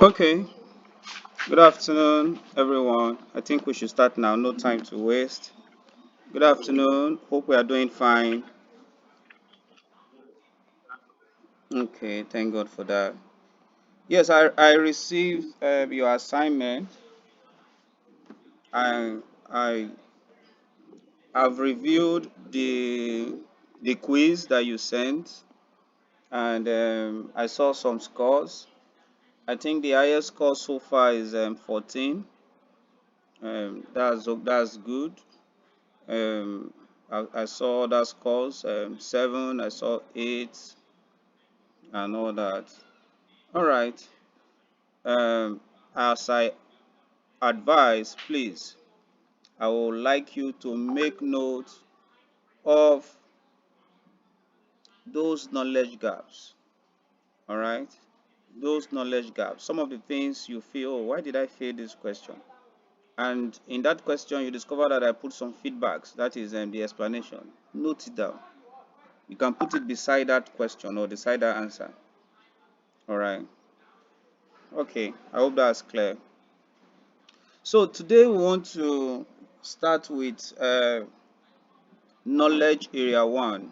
Okay, good afternoon, everyone. I think we should start now. No time to waste. Good afternoon. Hope we are doing fine. Okay, thank God for that. Yes, I received your assignment. I I have reviewed the quiz that you sent, and I saw some scores. I think the highest score so far is 14. That's good. Um, I saw other scores, 7, I saw 8, and all that. All right. Um, as I advise, please, I would like you to make note of those knowledge gaps. All right. Those knowledge gaps. Some of the things you feel, oh, why did I fail this question? And in that question, you discover that I put some feedbacks. That is the explanation. Note it down. You can put it beside that question or beside that answer. All right. Okay, I hope that's clear. So today we want to start with knowledge area 1.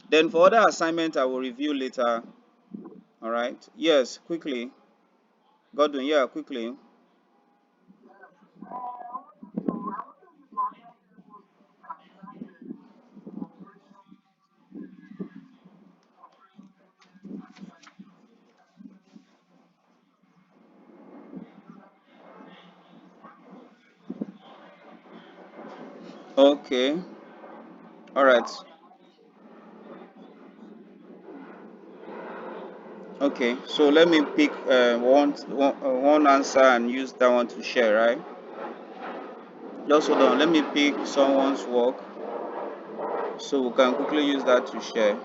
Then for other assignments I will review later. All right. Yes, quickly. Godwin, yeah, quickly. Okay. All right. Okay. So let me pick one answer and use that one to share, right? Just hold on. Let me pick someone's work so we can quickly use that to share.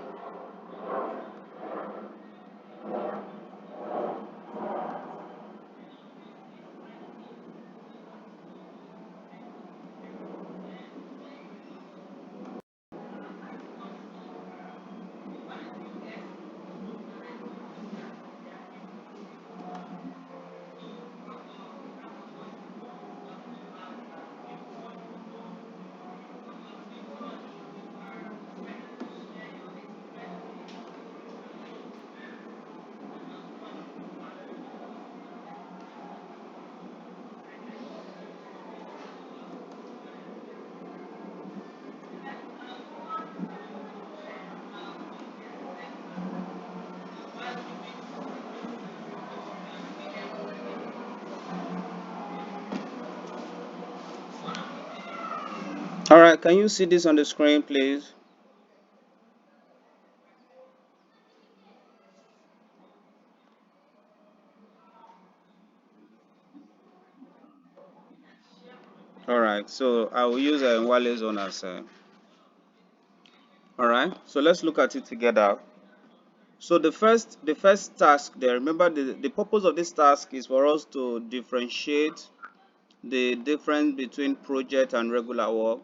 All right. Can you see this on the screen, please? All right, so I will use Wale's own as. All right, so let's look at it together. So the first task there. Remember, the purpose of this task is for us to differentiate the difference between project and regular work.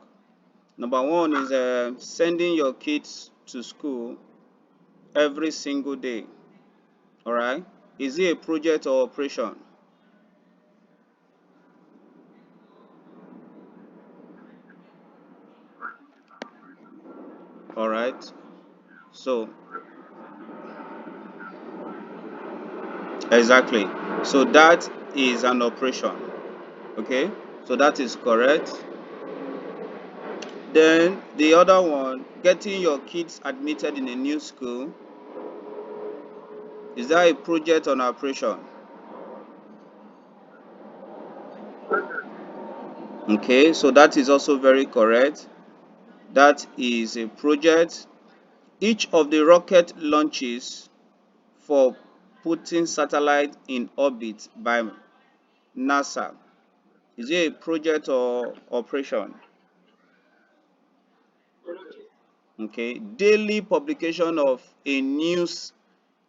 Number one is sending your kids to school every single day. All right, is it a project or operation? All right, so exactly. So that is an operation. Okay, so that is correct. Then the other one, getting your kids admitted in a new school, is that a project or an operation? Okay, so that is also very correct. That is a project. Each of the rocket launches for putting satellite in orbit by NASA, is it a project or operation? Okay, daily publication of a news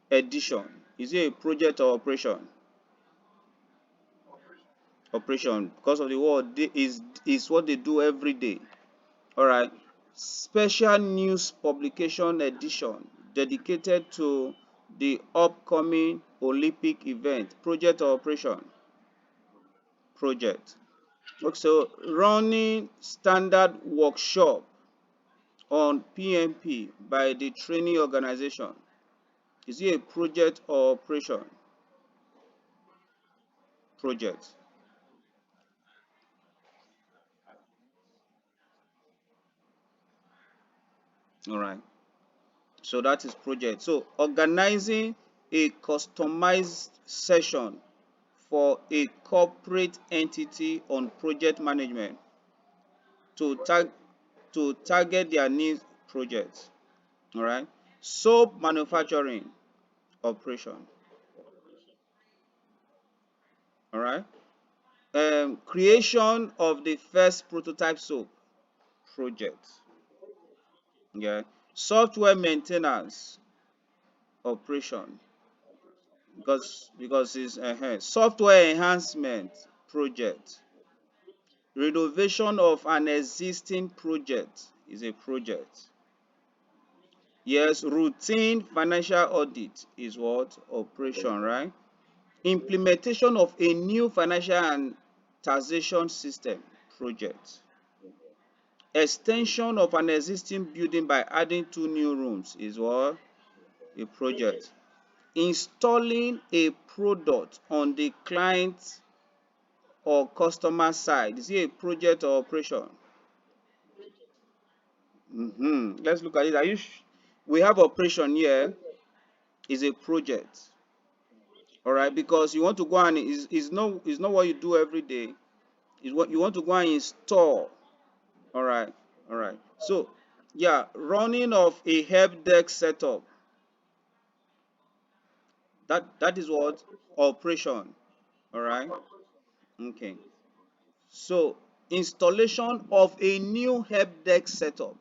edition, is it a project or operation? Operation, because of the word is what they do every day. All right. Special news publication edition dedicated to the upcoming Olympic event? Project or operation? Project. Okay, so running standard workshop on PMP by the training organization. Is it a project or operation? Project. All right. So that is project. So organizing a customized session for a corporate entity on project management to target their needs projects. All right. Soap manufacturing operation. All right. Creation of the first prototype soap project. Yeah. Software maintenance operation, because it's software enhancement project. Renovation of an existing project is a project. Yes, routine financial audit is what? Operation, right? Implementation of a new financial and taxation system project. Extension of an existing building by adding 2 new rooms is what? A project. Installing a product on the client or customer side, is it a project or operation? Let's look at it. We have operation here is a project. All right, because you want to go and is not what you do every day. Is what you want to go and install. All right, all right. So yeah, running of a help desk setup. That is what? Operation. All right. Okay. So installation of a new help desk setup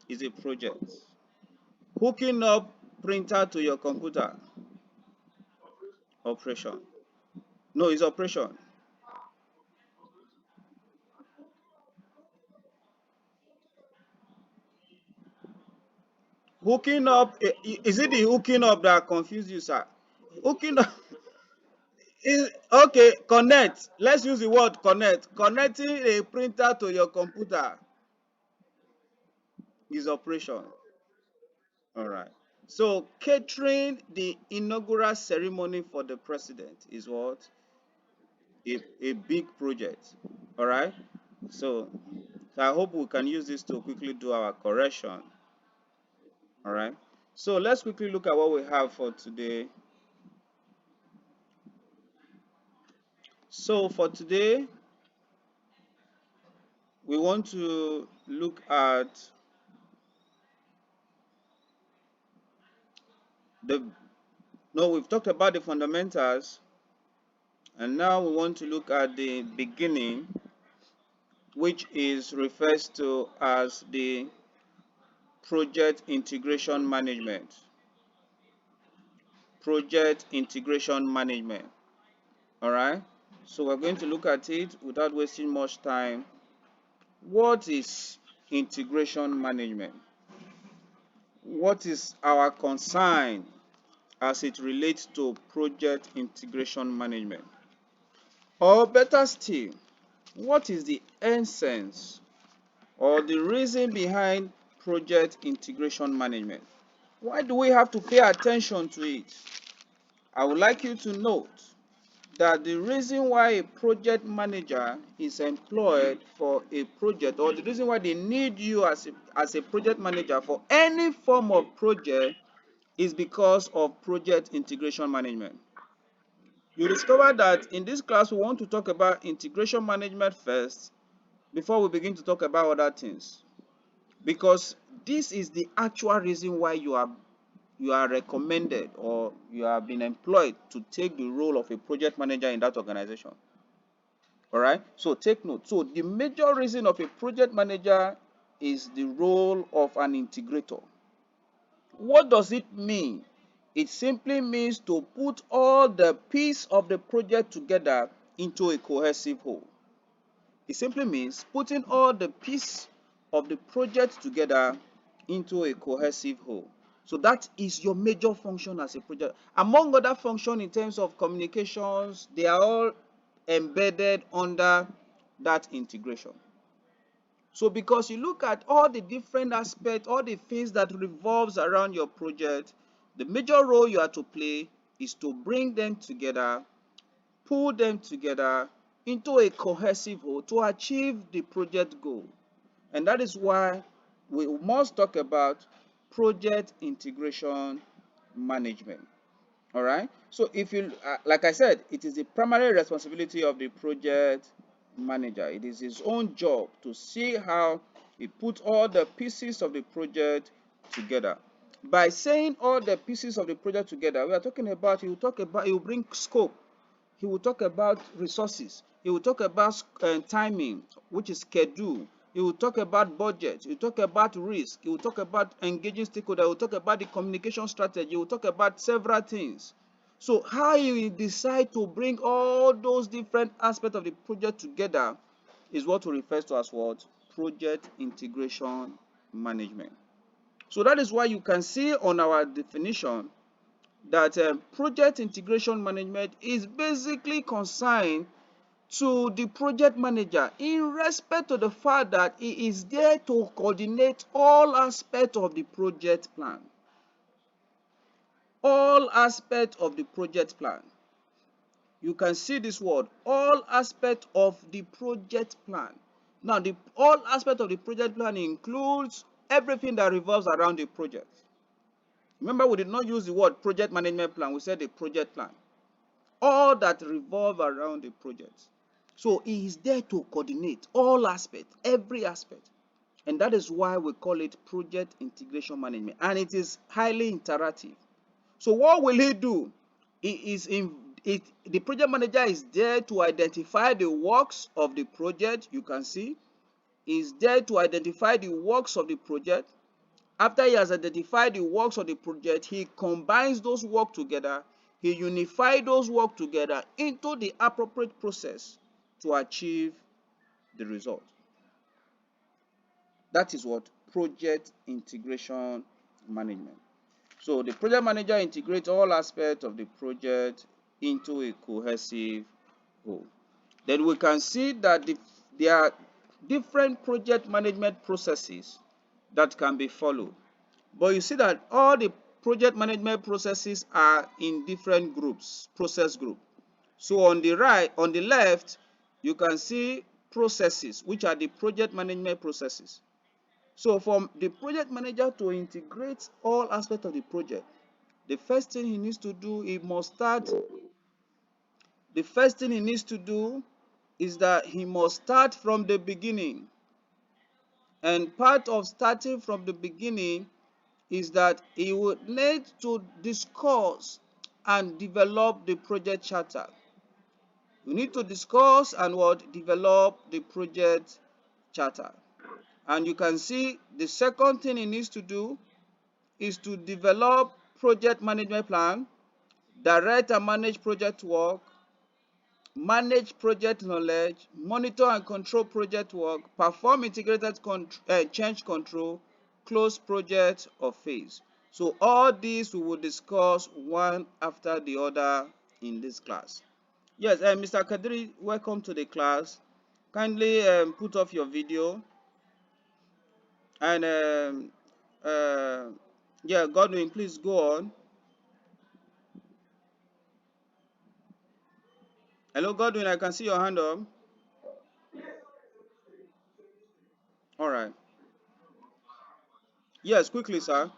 is a project. Hooking up printer to your computer. Operation. No, it's operation. Hooking up, is it the hooking up that confused you, sir? Hooking up is okay. Connect. Let's use the word connect. Connecting a printer to your computer is operation. All right. So catering the inaugural ceremony for the president is what? A big project. All right. So, so I hope we can use this to quickly do our correction. All right. So let's quickly look at what we have for today. So for today, we want to look at the no, we've talked about the fundamentals, and now we want to look at the beginning, which is refers to as the project integration management. Project integration management. All right. So we're going to look at it without wasting much time. What is integration management? What is our concern as it relates to project integration management? Or better still, what is the essence or the reason behind project integration management? Why do we have to pay attention to it? I would like you to note that the reason why a project manager is employed for a project, or the reason why they need you as a project manager for any form of project, is because of project integration management. You discover that in this class we want to talk about integration management first before we begin to talk about other things, because this is the actual reason why you are recommended or you have been employed to take the role of a project manager in that organization. All right, so take note. So the major reason of a project manager is the role of an integrator. What does it mean? It simply means to put all the pieces of the project together into a cohesive whole. It simply means putting all the pieces of the project together into a cohesive whole. So that is your major function as a project. Among other functions in terms of communications, they are all embedded under that integration. So because you look at all the different aspects, all the things that revolves around your project, the major role you are to play is to bring them together, pull them together into a cohesive whole to achieve the project goal. And that is why we must talk about project integration management. All right. So if you, like I said, it is the primary responsibility of the project manager. It is his own job to see how he puts all the pieces of the project together. By saying all the pieces of the project together, we are talking about, he will bring scope, he will talk about resources. He will talk about timing, which is schedule. He will talk about budget. He will talk about risk. He will talk about engaging stakeholders. He will talk about the communication strategy. He will talk about several things. So how you will decide to bring all those different aspects of the project together is what we refer to as what? Project integration management. So that is why you can see on our definition that project integration management is basically consigned to the project manager in respect to the fact that he is there to coordinate all aspects of the project plan. All aspects of the project plan. You can see this word, all aspects of the project plan. Now, the all aspects of the project plan includes everything that revolves around the project. Remember, we did not use the word project management plan, we said the project plan. All that revolve around the project. So he is there to coordinate all aspects, every aspect. And that is why we call it project integration management. And it is highly interactive. So what will he do? The project manager is there to identify the works of the project. You can see he is there to identify the works of the project. After he has identified the works of the project, he combines those work together, he unifies those work together into the appropriate process to achieve the result. That is what project integration management. So the project manager integrates all aspects of the project into a cohesive whole. Then we can see that there are different project management processes that can be followed. But you see that all the project management processes are in different groups, process group. So on the right, on the left, you can see processes, which are the project management processes. So for the project manager to integrate all aspects of the project, the first thing he needs to do, the first thing he needs to do is that he must start from the beginning. And part of starting from the beginning is that he would need to discuss and develop the project charter. We need to discuss and develop the project charter. And you can see the second thing he needs to do is to develop project management plan, direct and manage project work, manage project knowledge, monitor and control project work, perform integrated change control, close project or phase. So all these we will discuss one after the other in this class. Yes, Mr. Kadri, welcome to the class. Kindly put off your video and yeah, Godwin, please go on. Hello, Godwin, I can see your hand up. All right. Yes, quickly, sir.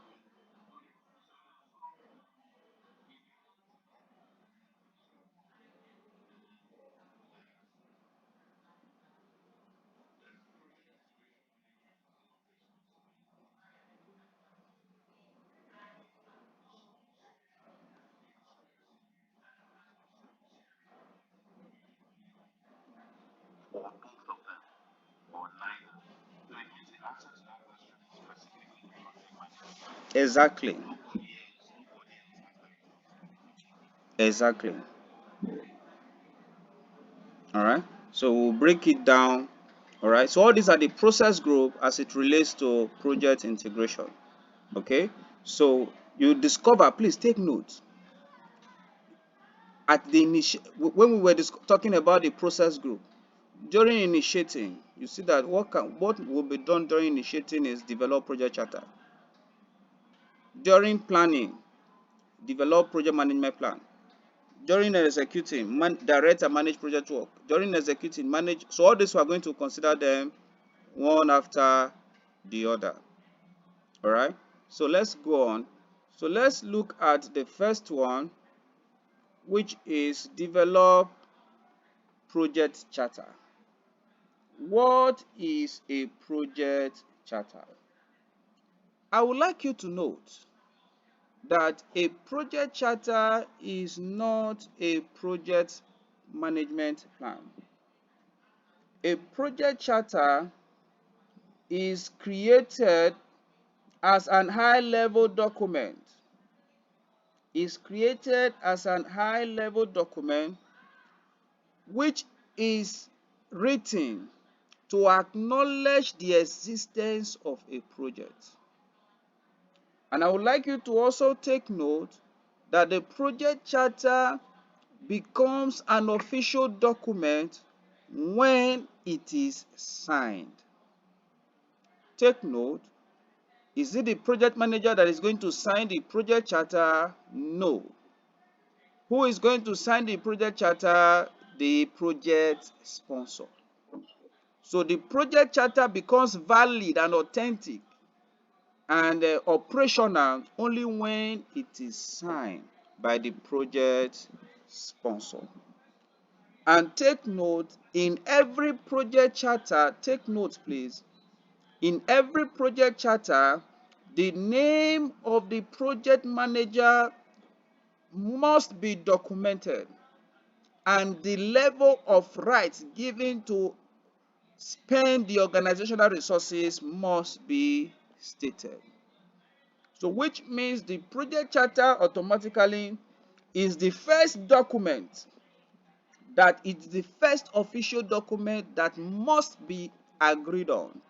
Exactly. Exactly. All right. So we'll break it down. All right. So all these are the process group as it relates to project integration. Okay. So you discover, please take note, at the when we were talking about the process group, during initiating, you see that what will be done during initiating is develop project charter. During planning, develop project management plan. During executing, direct and manage project work. During executing, manage. So all this we are going to consider them one after the other. All right. So let's go on. So let's look at the first one, which is develop project charter. What is a project charter? I would like you to note that a project charter is not a project management plan. A project charter is created as an high-level document. Which is written to acknowledge the existence of a project. And I would like you to also take note that the project charter becomes an official document when it is signed. Take note, is it the project manager that is going to sign the project charter? No. Who is going to sign the project charter? The project sponsor. So the project charter becomes valid and authentic and operational only when it is signed by the project sponsor. And take note, in every project charter, take note please, in every project charter, the name of the project manager must be documented and the level of rights given to spend the organizational resources must be stated. So which means the project charter automatically is the first document, that it's the first official document that must be agreed on.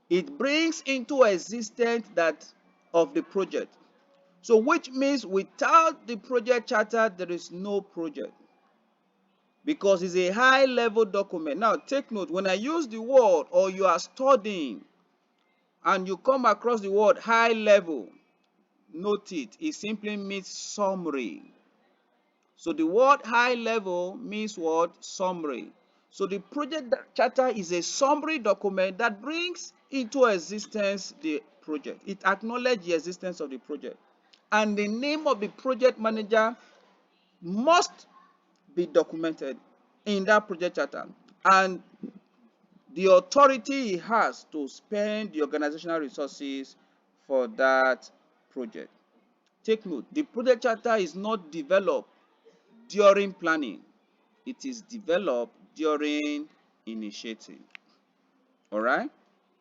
It brings into existence that of the project. So which means without the project charter, there is no project, because it's a high level document. Now take note, when I use the word, or you are studying and you come across the word high level, note it simply means summary. So the word high level means what? Summary. So the project charter is a summary document that brings into existence the project. It acknowledges the existence of the project. And the name of the project manager must be documented in that project charter. And the authority he has to spend the organizational resources for that project. Take note, the project charter is not developed during planning. It is developed during initiating. All right?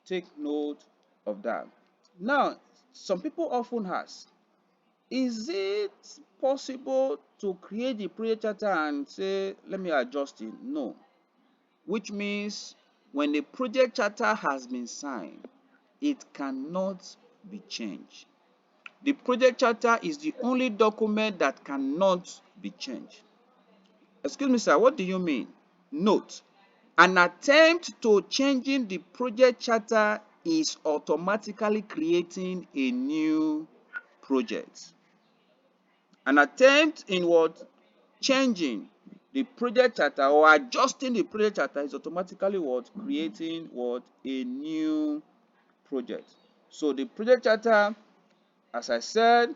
Take note of that. Now, some people often ask, is it possible to create the project charter and say, let me adjust it? No. Which means when the project charter has been signed, it cannot be changed. The project charter is the only document that cannot be changed. Excuse me, sir, what do you mean? Note, an attempt to changing the project charter is automatically creating a new project. An attempt in what? Changing the project charter or adjusting the project charter is automatically what? Creating what? A new project. So the project charter, as I said,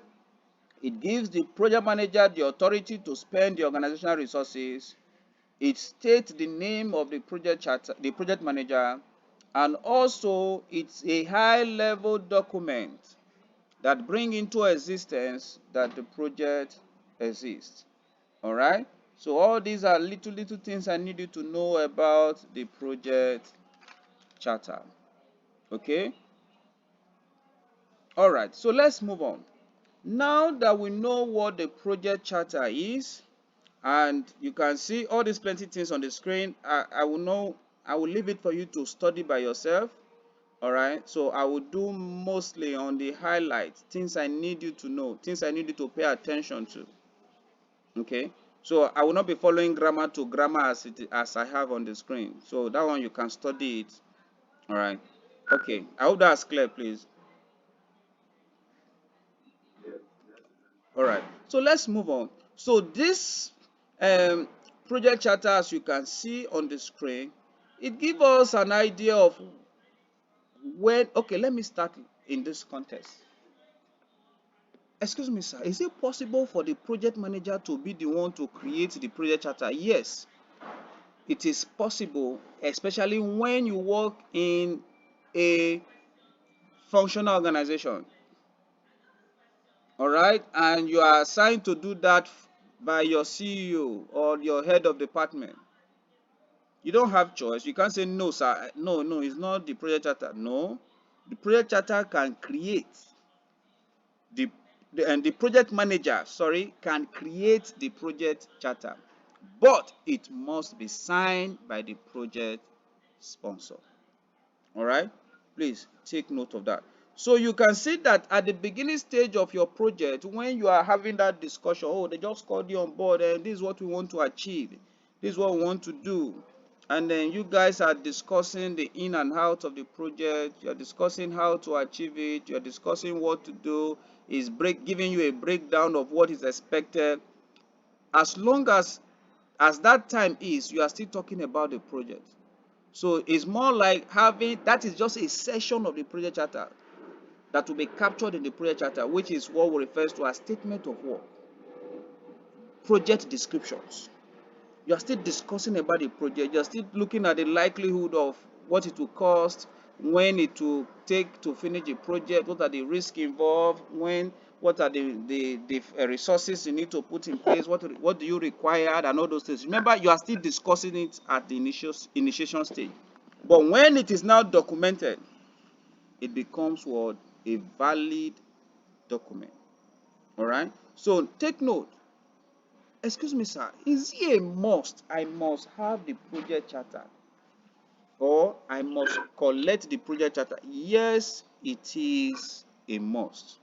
it gives the project manager the authority to spend the organizational resources. It states the name of the project charter, the project manager, and also it's a high-level document that brings into existence that the project exists. All right. So all these are little things I need you to know about the project charter. Okay. All right. So let's move on. Now that we know what the project charter is, and you can see all these plenty things on the screen, I will leave it for you to study by yourself. All right, so I will do mostly on the highlights, things I need you to know, things I need you to pay attention to. Okay, so I will not be following grammar to grammar as I have on the screen. So that one you can study it. All right. Okay, I hope that's clear, please. All right, so let's move on. So this um, project charter, as you can see on the screen, it gives us an idea of when. Okay, let me start in this context. Excuse me, sir. Is it possible for the project manager to be the one to create the project charter? Yes, it is possible, especially when you work in a functional organization. All right, and you are assigned to do that by your CEO or your head of department. You don't have choice. You can't say no, sir. No, no, it's not the project charter. No, the project charter can create the, and the project manager, sorry, can create the project charter, but it must be signed by the project sponsor. All right, please take note of that. So you can see that at the beginning stage of your project, when you are having that discussion, oh, they just called you on board and this is what we want to achieve, this is what we want to do, and then you guys are discussing the in and out of the project, you're discussing how to achieve it, you're discussing what to do, is giving you a breakdown of what is expected. As long as that time is, you are still talking about the project. So it's more like having, that is just a section of the project charter that will be captured in the project charter, which is what we refer to as statement of work, project descriptions. You are still discussing about the project. You are still looking at the likelihood of what it will cost, when it will take to finish the project, what are the risks involved, what are the resources you need to put in place, what do you require, and all those things. Remember, you are still discussing it at the initiation stage. But when it is now documented, it becomes what? A valid document. All right. So take note. Excuse me, sir. Is it a must? I must have the project charter, or I must collect the project charter? Yes, it is a must.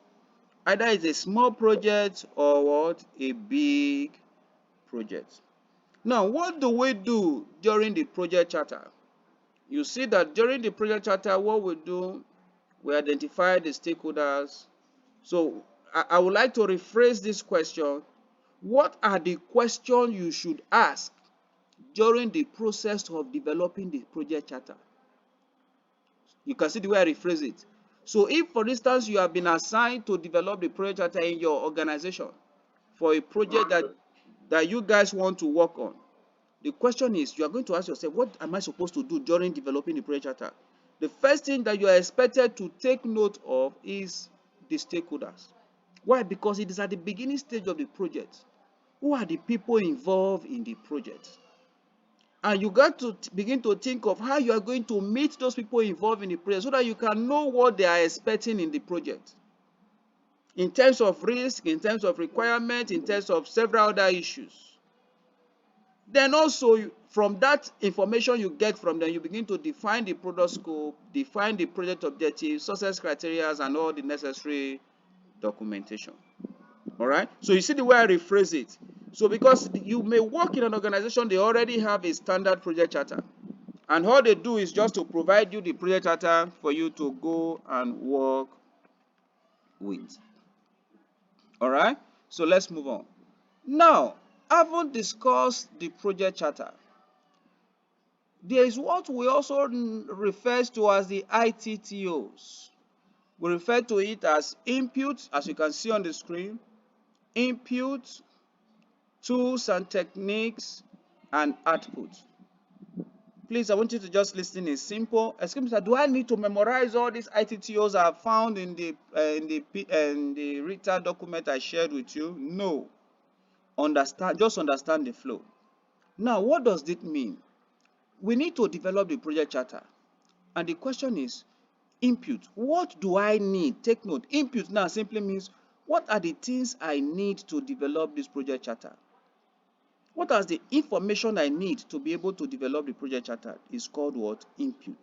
Either it's a small project or what? A big project. Now, what do we do during the project charter? You see that during the project charter, what we do, we identify the stakeholders. So I would like to rephrase this question. What are the questions you should ask during the process of developing the project charter? You can see the way I rephrase it. So if, for instance, you have been assigned to develop the project charter in your organization for a project that you guys want to work on, the question is, you are going to ask yourself, what am I supposed to do during developing the project charter? The first thing that you are expected to take note of is the stakeholders. Why? Because it is at the beginning stage of the project. Who are the people involved in the project? And you got to begin to think of how you are going to meet those people involved in the project so that you can know what they are expecting in the project, in terms of risk, in terms of requirement, in terms of several other issues. Then also, from that information you get from them, you begin to define the product scope, define the project objectives, success criteria, and all the necessary documentation. All right. So you see the way I rephrase it. So because you may work in an organization, they already have a standard project charter, and all they do is just to provide you the project charter for you to go and work with. All right. So let's move on. Now, having discussed the project charter, there is what we also refer to as the ITTOs. We refer to it as input, as you can see on the screen, input, tools and techniques, and output. Please, I want you to just listen. It's simple. Excuse me, sir, do I need to memorize all these ITTOs I have found in the written document I shared with you? No. Just understand the flow. Now, what does this mean? We need to develop the project charter. And the question is, input. What do I need? Take note. Input now simply means, what are the things I need to develop this project charter? What is the information I need to be able to develop the project charter? Is called what? Input.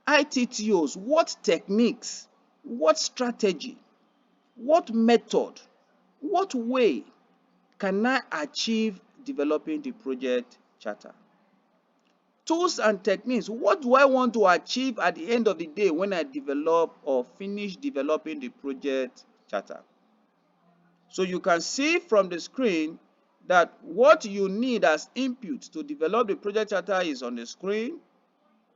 ITTOs, what techniques, what strategy, what method, what way can I achieve developing the project charter? Tools and techniques, what do I want to achieve at the end of the day when I develop or finish developing the project charter? So you can see from the screen that what you need as input to develop the project charter is on the screen: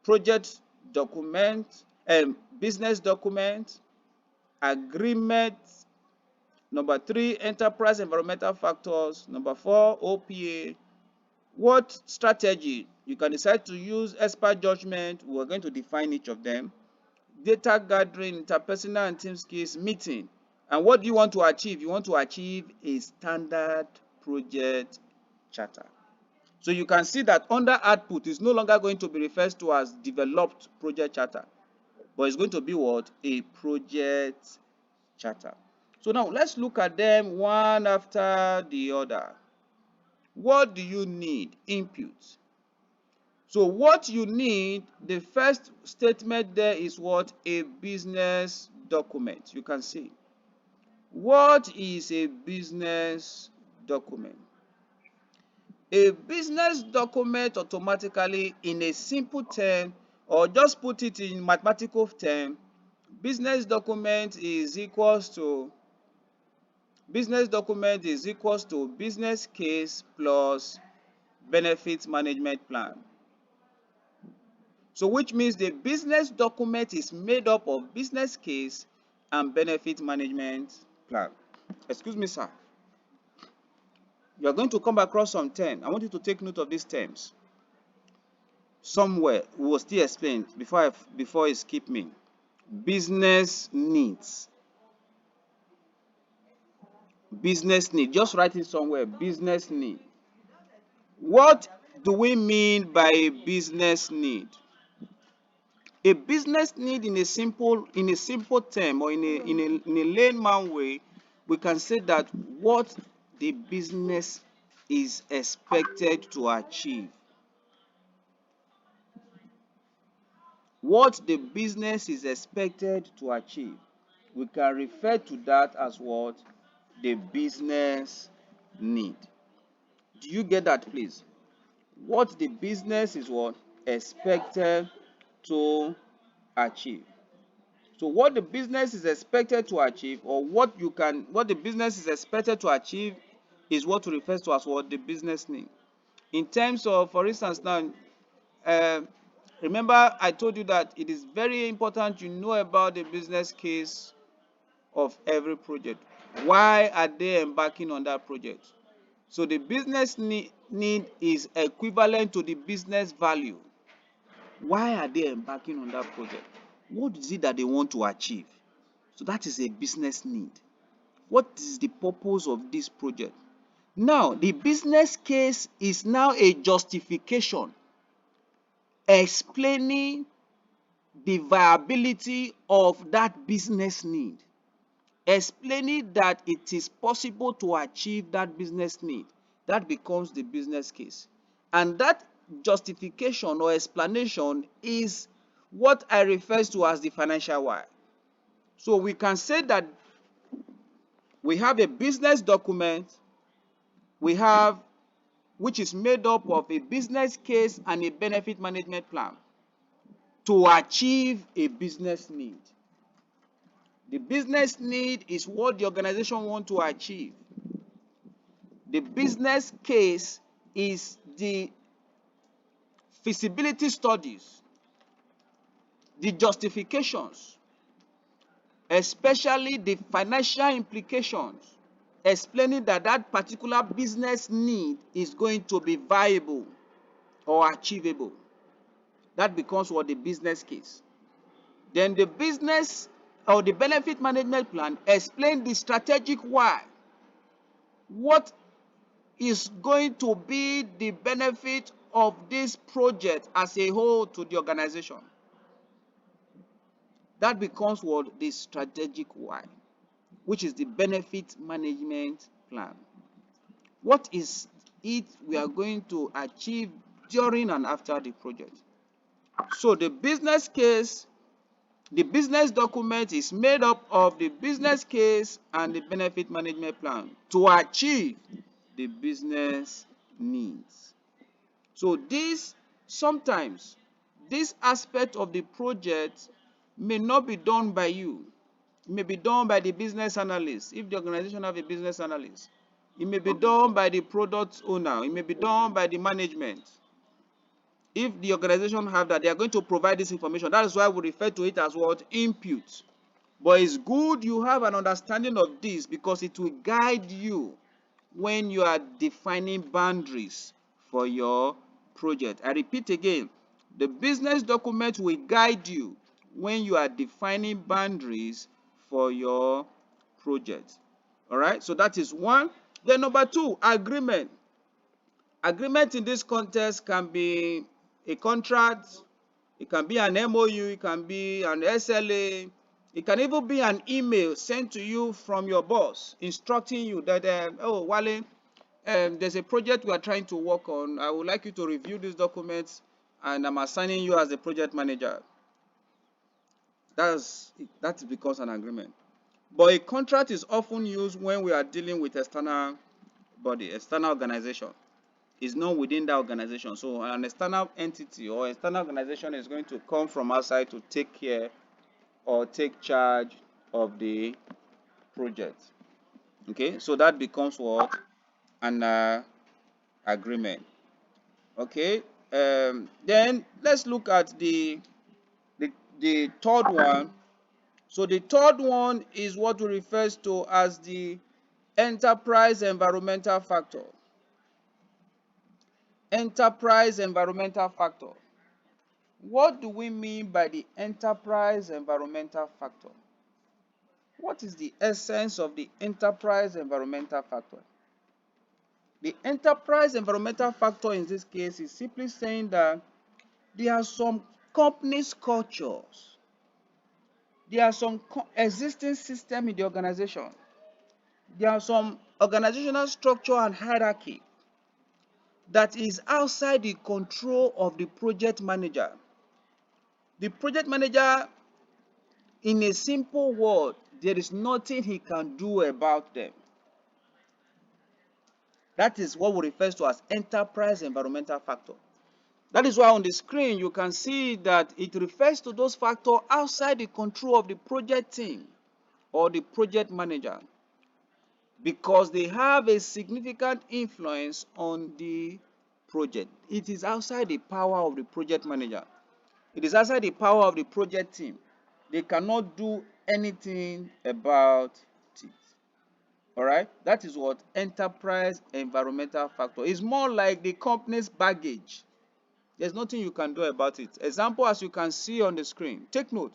project document, business document, agreement, number 3, enterprise environmental factors, number 4, OPA. What strategy? You can decide to use expert judgment. We're going to define each of them. Data gathering, interpersonal and team skills, meeting. And what do you want to achieve? You want to achieve a standard project charter. So you can see that under output is no longer going to be referred to as developed project charter, but it's going to be what? A project charter. So now let's look at them one after the other. What do you need? Input. So what you need, the first statement there is what? A business document. You can see. What is a business document? A business document automatically, in a simple term, or just put it in mathematical term, business document is equals to business case plus benefit management plan. So which means the business document is made up of business case and benefit management plan. Excuse me, sir. You are going to come across some terms. I want you to take note of these terms. Somewhere we will still explain before you skip me. Business needs. Business need. Just write it somewhere. Business need. What do we mean by a business need? A business need, in a simple term, or in a layman way, we can say that what the business is expected to achieve. What the business is expected to achieve. We can refer to that as what? The business need. Do you get that, please? What the business is what? Expected to achieve. So what the business is expected to achieve, or what the business is expected to achieve, is what refers to as what? The business need. In terms of, for instance, now, remember I told you that it is very important you know about the business case of every project. Why are they embarking on that project? So the business need is equivalent to the business value. Why are they embarking on that project? What is it that they want to achieve? So that is a business need. What is the purpose of this project? Now, the business case is now a justification explaining the viability of that business need, explaining that it is possible to achieve that business need. That becomes the business case. And that justification or explanation is what I refer to as the financial why. So we can say that we have a business document, which is made up of a business case and a benefit management plan to achieve a business need. The business need is what the organization wants to achieve. The business case is the feasibility studies, the justifications, especially the financial implications, explaining that that particular business need is going to be viable or achievable. That becomes what? The business case. Then the business or the benefit management plan explains the strategic why. What is going to be the benefit of this project as a whole to the organization? That becomes what? The strategic why, which is the benefit management plan. What is it we are going to achieve during and after the project? So the business case, the business document is made up of the business case and the benefit management plan to achieve the business needs. So sometimes this aspect of the project may not be done by you. It may be done by the business analyst, if the organization have a business analyst. It may be done by the product owner. It may be done by the management. If the organization have that, they are going to provide this information. That is why we refer to it as what? Input. But it's good you have an understanding of this because it will guide you when you are defining boundaries for your project. I repeat again, the business document will guide you when you are defining boundaries for your project. All right, so that is one. Then number two, agreement. Agreement in this context can be a contract, it can be an MOU, it can be an SLA, it can even be an email sent to you from your boss instructing you that, oh, Wale, there's a project we are trying to work on. I would like you to review these documents and I'm assigning you as the project manager. That becomes an agreement. But a contract is often used when we are dealing with external body, external organization. Is known within that organization. So an external entity or external organization is going to come from outside to take care or take charge of the project. Okay, so that becomes what? An agreement. Okay, then let's look at the third one. So the third one is what we refer to as the enterprise environmental factor. Enterprise environmental factor. What do we mean by the enterprise environmental factor? What is the essence of the enterprise environmental factor? The enterprise environmental factor in this case is simply saying that there are some company's cultures, there are some existing system in the organization, there are some organizational structure and hierarchy that is outside the control of the project manager. The project manager, in a simple word, there is nothing he can do about them. That is what we refer to as enterprise environmental factor. That is why on the screen you can see that it refers to those factors outside the control of the project team or the project manager because they have a significant influence on the project. It is outside the power of the project manager. It is outside the power of the project team. They cannot do anything about it. All right, that is what enterprise environmental factor is. More like the company's baggage. There's nothing you can do about it. Example, as you can see on the screen. Take note.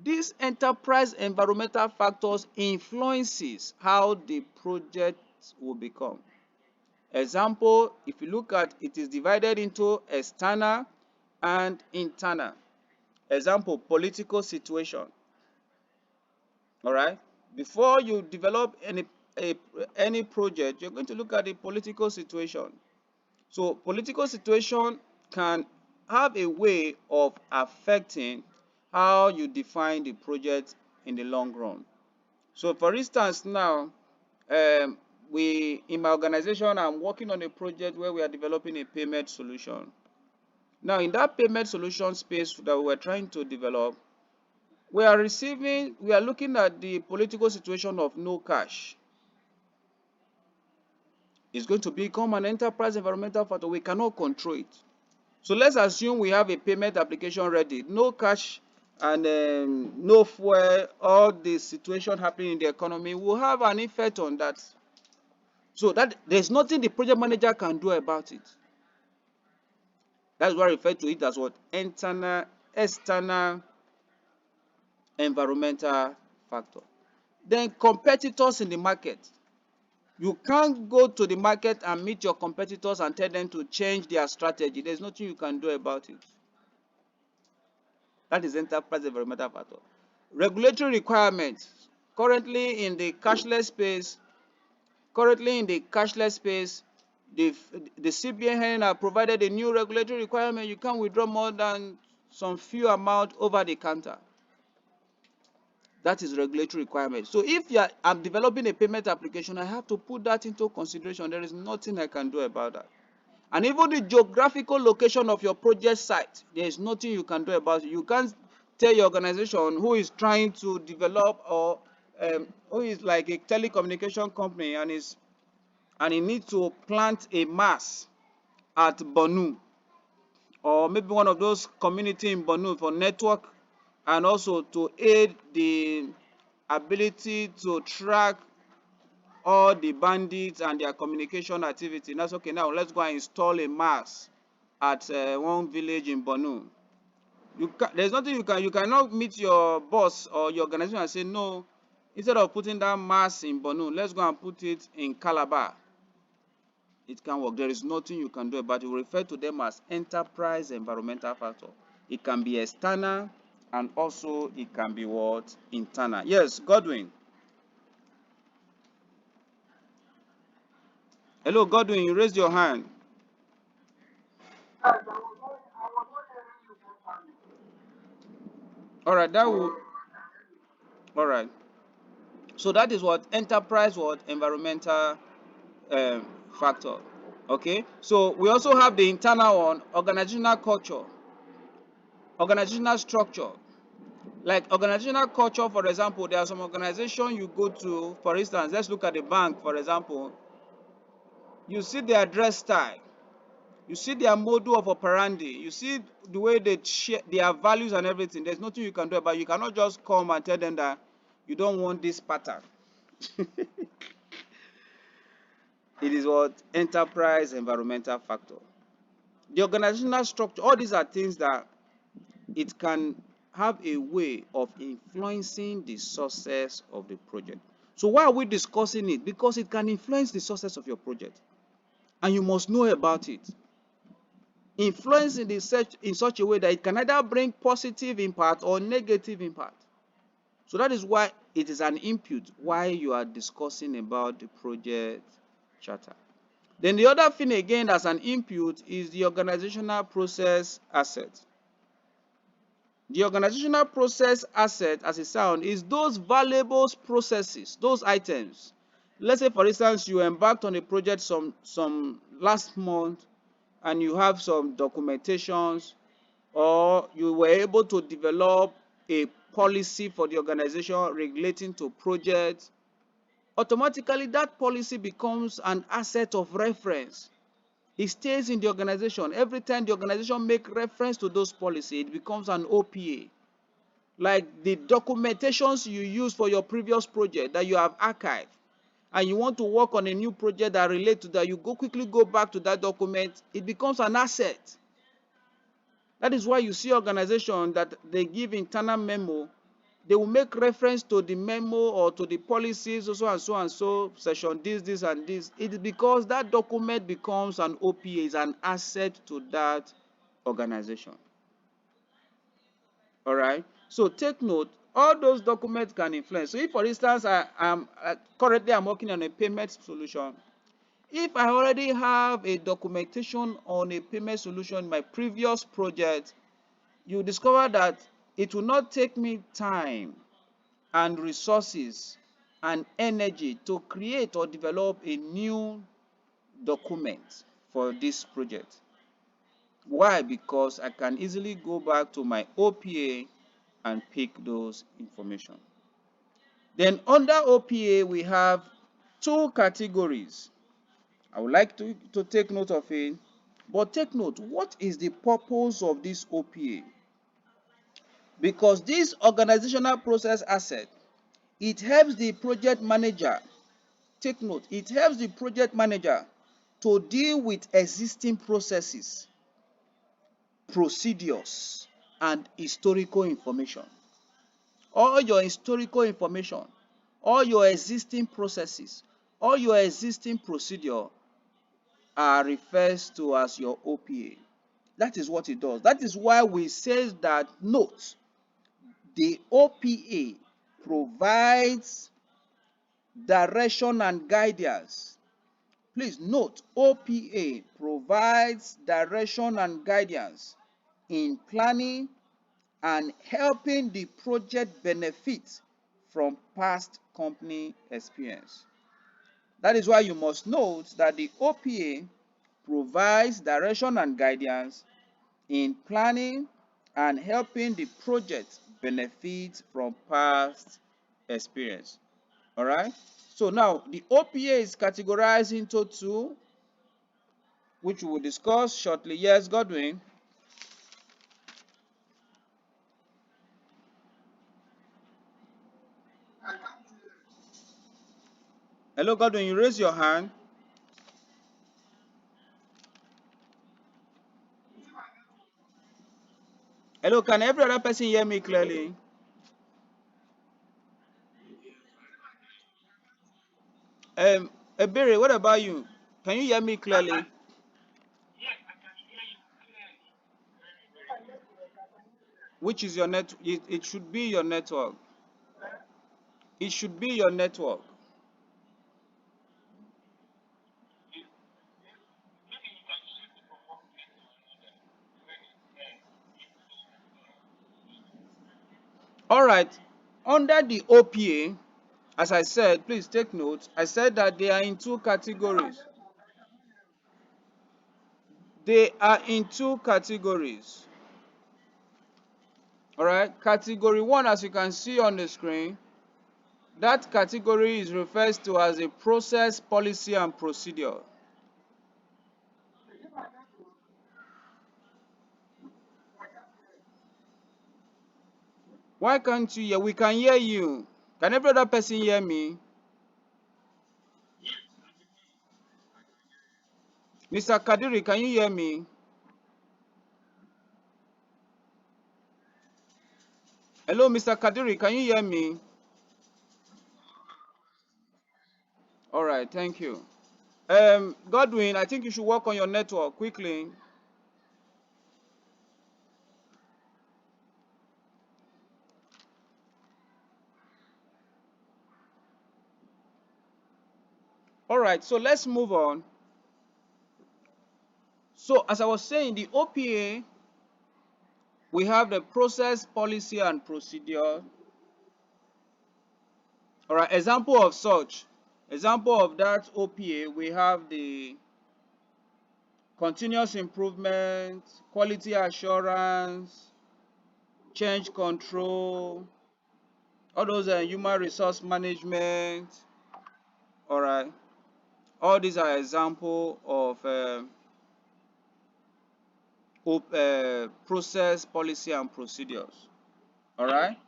These enterprise environmental factors influences how the project will become. Example, if you look at it is divided into external and internal. Example, political situation. All right, before you develop any project, you're going to look at the political situation. So political situation can have a way of affecting how you define the project in the long run. So for instance now, in my organization, I'm working on a project where we are developing a payment solution. Now in that payment solution space that we're trying to develop, we are looking at the political situation of no cash. It's going to become an enterprise environmental factor. We cannot control it. So let's assume we have a payment application ready, no cash and no fuel, all the situation happening in the economy will have an effect on that. So that there's nothing the project manager can do about it. That's why I refer to it as what? Internal, external environmental factor. Then competitors in the market. You can't go to the market and meet your competitors and tell them to change their strategy. There's nothing you can do about it. That is enterprise environmental factor. Regulatory requirements. Currently in the cashless space, the CBN have provided a new regulatory requirement. You can't withdraw more than some few amount over the counter. That is regulatory requirement. So if I'm developing a payment application, I have to put that into consideration. There is nothing I can do about that. And even the geographical location of your project site, there is nothing you can do about it. You can't tell your organization who is trying to develop, or who is like a telecommunication company and it needs to plant a mast at Bonu, or maybe one of those community in Bonu for network, and also to aid the ability to track all the bandits and their communication activity. That's okay. Now let's go and install a mast at one village in Borno. There's nothing you cannot meet your boss or your organization and say no. Instead of putting that mast in Borno, let's go and put it in Calabar. It can work. There is nothing you can do about it. We refer to them as enterprise environmental factor. It can be external, and also it can be what? Internal. Yes, Godwin. Hello, Godwin. You raised your hand. All right, that will. All right. So that is what enterprise, what environmental factor. Okay. So we also have the internal one, organizational culture, organizational structure. Like organizational culture, for example, there are some organization you go to. For instance, let's look at the bank. For example, you see their dress style, you see their model of operandi, you see the way they share their values and everything. There's nothing you can do about it. You cannot just come and tell them that you don't want this pattern. It is what? Enterprise environmental factor. The organizational structure, all these are things that it can have a way of influencing the success of the project. So why are we discussing it? Because it can influence the success of your project, and you must know about it. Influence in such a way that it can either bring positive impact or negative impact. So that is why it is an input while you are discussing about the project charter. Then the other thing again as an input is the organizational process asset. The organizational process asset, as it sounds, is those valuable processes, those items. Let's say, for instance, you embarked on a project some last month, and you have some documentations, or you were able to develop a policy for the organization relating to projects. Automatically, that policy becomes an asset of reference. It stays in the organization. Every time the organization make reference to those policies, it becomes an OPA. Like the documentations you use for your previous project that you have archived, and you want to work on a new project that relates to that, you quickly go back to that document, it becomes an asset. That is why you see organizations that they give internal memo, they will make reference to the memo or to the policies, so and so section this and this. It is because that document becomes an OPA, is an asset to that organization. All right. So take note, all those documents can influence. So if, for instance, currently I'm working on a payment solution. If I already have a documentation on a payment solution in my previous project, you discover that it will not take me time and resources and energy to create or develop a new document for this project. Why? Because I can easily go back to my OPA and pick those information. Then under OPA, we have two categories. I would like to take note of it, but take note, what is the purpose of this OPA? Because this organizational process asset, it helps the project manager, take note, it helps the project manager to deal with existing processes, procedures, and historical information. All your historical information, all your existing processes, all your existing procedure are referred to as your OPA. That is what it does. That is why we say that, note, the OPA provides direction and guidance. Please note, OPA provides direction and guidance in planning, and helping the project benefit from past company experience. That is why you must note that the OPA provides direction and guidance in planning and helping the project benefit from past experience. All right. So now the OPA is categorized into two, which we will discuss shortly. Yes, Godwin. Hello, Godwin. You raise your hand. Hello, can every other person hear me clearly? Ebere, what about you? Can you hear me clearly? Which is your net? It should be your network. It should be your network. All right. Under the OPA, as I said, please take note. I said that they are in two categories. They are in two categories. All right. Category one, as you can see on the screen, that category is referred to as a process, policy, and procedure. Why can't you hear? We can hear you. Can every other person hear me? Mr. Kadiri, can you hear me? Hello, Mr. Kadiri, can you hear me? All right, thank you. Godwin, I think you should work on your network quickly. All right, so let's move on. So as I was saying, the OPA, we have the process, policy, and procedure. All right, example of such. Example of that OPA, we have the continuous improvement, quality assurance, change control, all those human resource management. All right, all these are example of process, policy, and procedures. All right.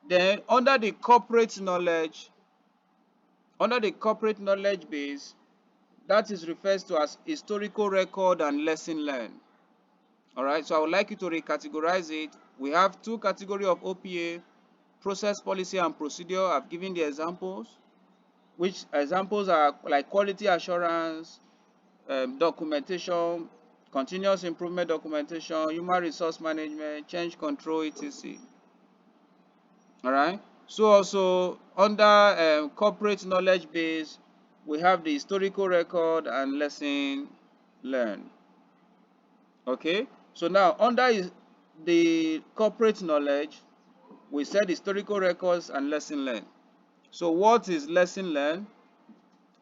Then under the corporate knowledge base, that is referred to as historical record and lesson learned. All right. So I would like you to recategorize it. We have two categories of OPA: process, policy, and procedure. I've given the examples, which examples are like quality assurance, documentation, continuous improvement documentation, human resource management, change control, etc. All right. So also under corporate knowledge base, we have the historical record and lesson learned. Okay. So now under the corporate knowledge, we said historical records and lesson learned. So what is lesson learned?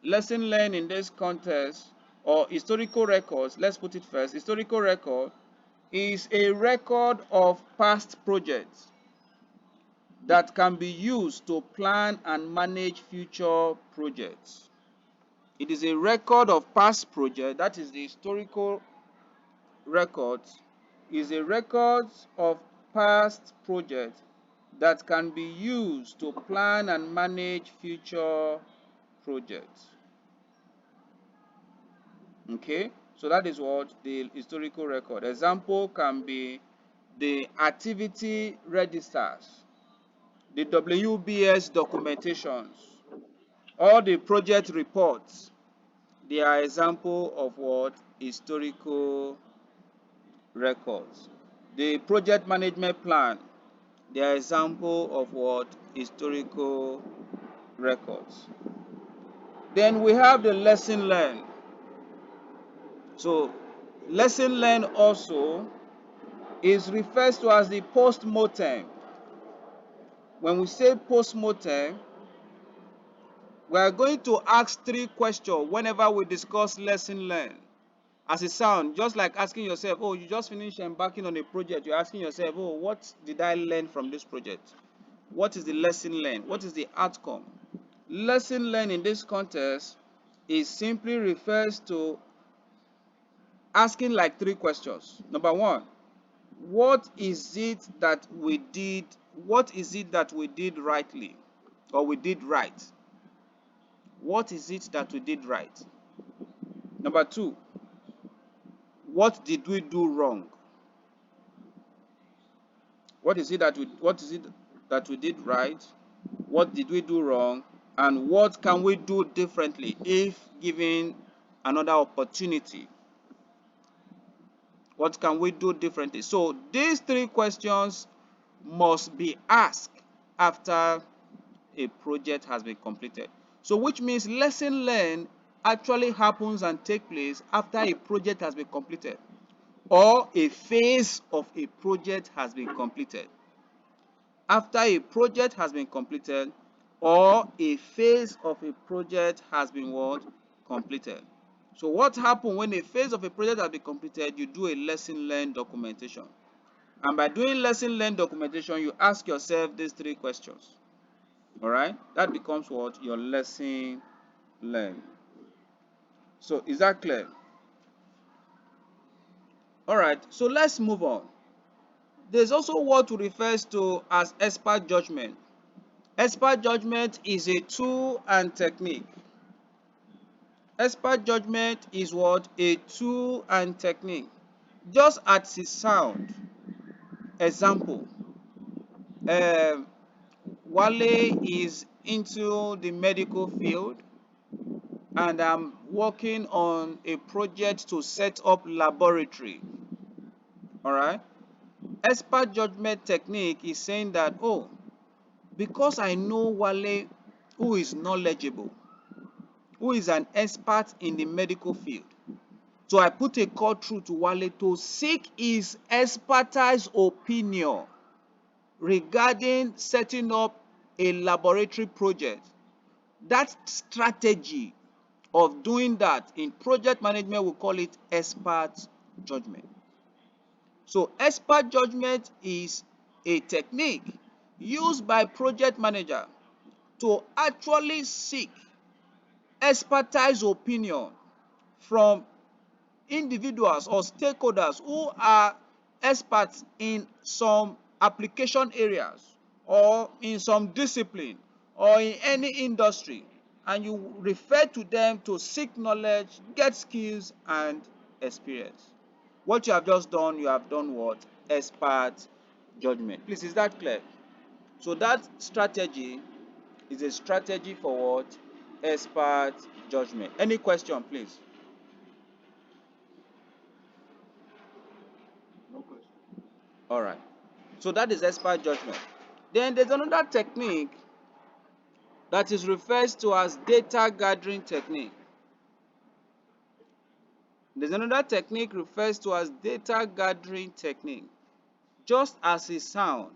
Lesson learned in this context, or historical records, let's put it first. Historical record is a record of past projects that can be used to plan and manage future projects. It is a record of past projects, that is the historical records, is a record of past projects that can be used to plan and manage future projects. Okay, so that is what the historical record. Example can be the activity registers, the WBS documentations, all the project reports. They are example of what? Historical records. The project management plan, they are example of what? Historical records. Then we have the lesson learned. So lesson learned also is refers to as the post-mortem. When we say post-mortem, we are going to ask 3 questions whenever we discuss lesson learned. As it sounds, just like asking yourself, oh, you just finished embarking on a project, you're asking yourself, oh, what did I learn from this project? What is the lesson learned? What is the outcome? Lesson learned in this context is simply refers to asking like 3 questions. Number 1, what is it that we did? What is it that we did rightly, or we did right? What is it that we did right? Number 2, what did we do wrong? What is it that we did right? What did we do wrong? And what can we do differently if given another opportunity? What can we do differently? So these 3 questions must be asked after a project has been completed. So which means lesson learned actually happens and take place after a project has been completed, or a phase of a project has been completed. After a project has been completed, or a phase of a project has been what? Completed. So what happens when a phase of a project has been completed? You do a lesson learned documentation. And by doing lesson learned documentation, you ask yourself these 3 questions. All right? That becomes what? Your lesson learned. So is that clear? All right. So let's move on. There's also what refers to as expert judgment. Expert judgment is a tool and technique. Expert judgment is what? A tool and technique. Just as it sounds. Example. Wale is into the medical field, and I'm working on a project to set up laboratory. All right. Expert judgment technique is saying that, oh, because I know Wale, who is knowledgeable, who is an expert in the medical field, so I put a call through to Wale to seek his expertise opinion regarding setting up a laboratory project. That strategy of doing that in project management, we call it expert judgment. So expert judgment is a technique used by project manager to actually seek expertise opinion from individuals or stakeholders who are experts in some application areas or in some discipline or in any industry, and you refer to them to seek knowledge, get skills and experience. What you have just done, you have done what? Expert judgment. Please, is that clear? So that strategy is a strategy for what? Expert judgment. Any question, please? No question. All right. So that is expert judgment. Then there's another technique that is referred to as data gathering technique. There's another technique referred to as data gathering technique. Just as it sounds,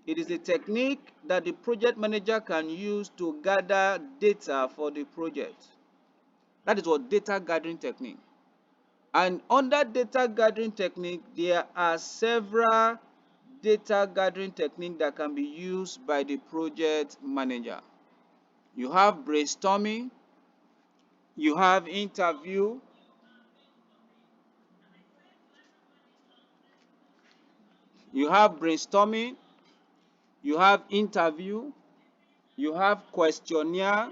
it is a technique that the project manager can use to gather data for the project. That is what data gathering technique. And under data gathering technique, there are several data gathering techniques that can be used by the project manager. You have brainstorming, you have interview, you have brainstorming, you have interview, you have questionnaire,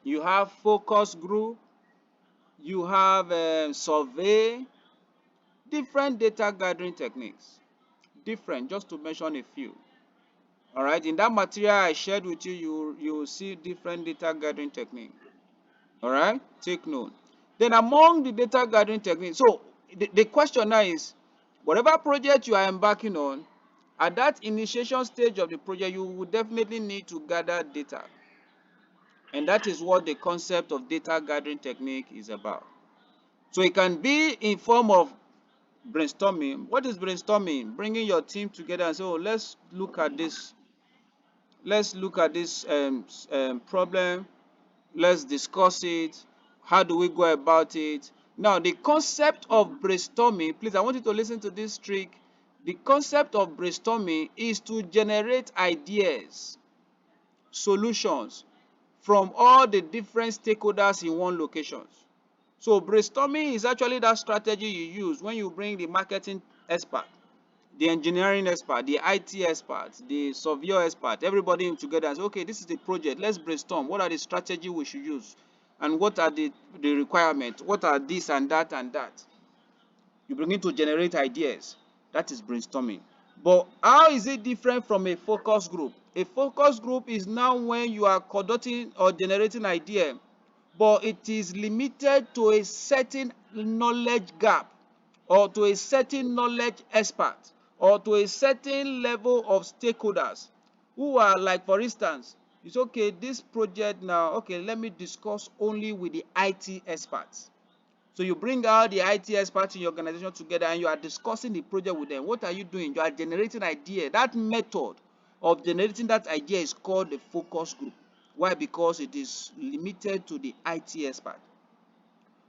you have focus group, you have survey, different data gathering techniques. Different, just to mention a few. All right, in that material I shared with you, you will see different data gathering techniques. All right, take note. Then among the data gathering techniques, so the question now is, whatever project you are embarking on, at that initiation stage of the project, you will definitely need to gather data. And that is what the concept of data gathering technique is about. So it can be in form of brainstorming. What is brainstorming? Bringing your team together and say, oh, let's look at this. Let's look at this problem. Let's discuss it. How do we go about it? Now, the concept of brainstorming, please, I want you to listen to this trick. The concept of brainstorming is to generate ideas, solutions from all the different stakeholders in one location. So brainstorming is actually that strategy you use when you bring the marketing expert, the engineering expert, the IT expert, the surveyor expert, everybody in together and say, okay, this is the project. Let's brainstorm. What are the strategy we should use? And what are the requirements? What are this and that and that? You begin to generate ideas. That is brainstorming. But how is it different from a focus group? A focus group is now when you are conducting or generating idea, but it is limited to a certain knowledge gap or to a certain knowledge expert or to a certain level of stakeholders who are, like, for instance, it's okay, this project now, okay, let me discuss only with the IT experts. So you bring out the IT experts in your organization together and you are discussing the project with them. What are you doing? You are generating idea. That method of generating that idea is called the focus group. Why? Because it is limited to the IT expert.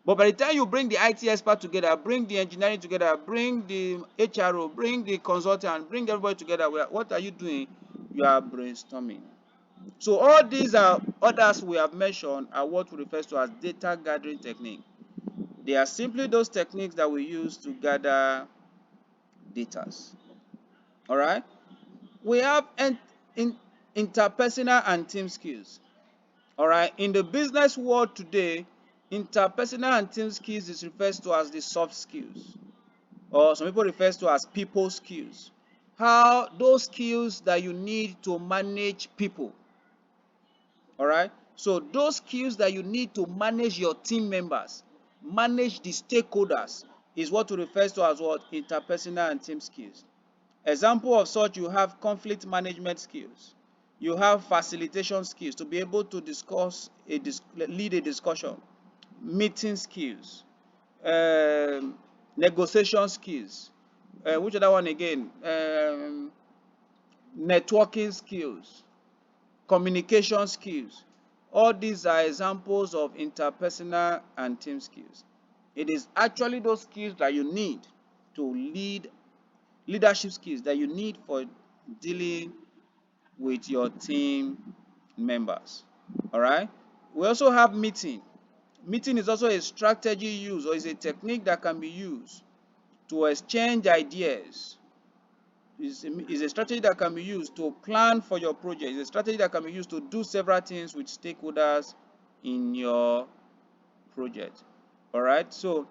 But by the time you bring the IT expert together, bring the engineering together, bring the HRO, bring the consultant, bring everybody together, what are you doing? You are brainstorming. So all these are others we have mentioned are what we refer to as data gathering technique. They are simply those techniques that we use to gather data. All right. We have interpersonal and team skills. All right. In the business world today, interpersonal and team skills is referred to as the soft skills, or some people refer to as people skills. How those skills that you need to manage people. All right. So those skills that you need to manage your team members, manage the stakeholders, is what we refer to as what? Interpersonal and team skills. Example of such, you have conflict management skills. You have facilitation skills to be able to lead a discussion, meeting skills, um, negotiation skills. Which other one again? Networking skills, communication skills. All these are examples of interpersonal and team skills. It is actually those skills that you need to lead, leadership skills that you need for dealing with your team members. All right. We also have meeting. Meeting is also a strategy used, or is a technique that can be used to exchange ideas. Is a strategy that can be used to plan for your project. It's a strategy that can be used to do several things with stakeholders in your project. All right. So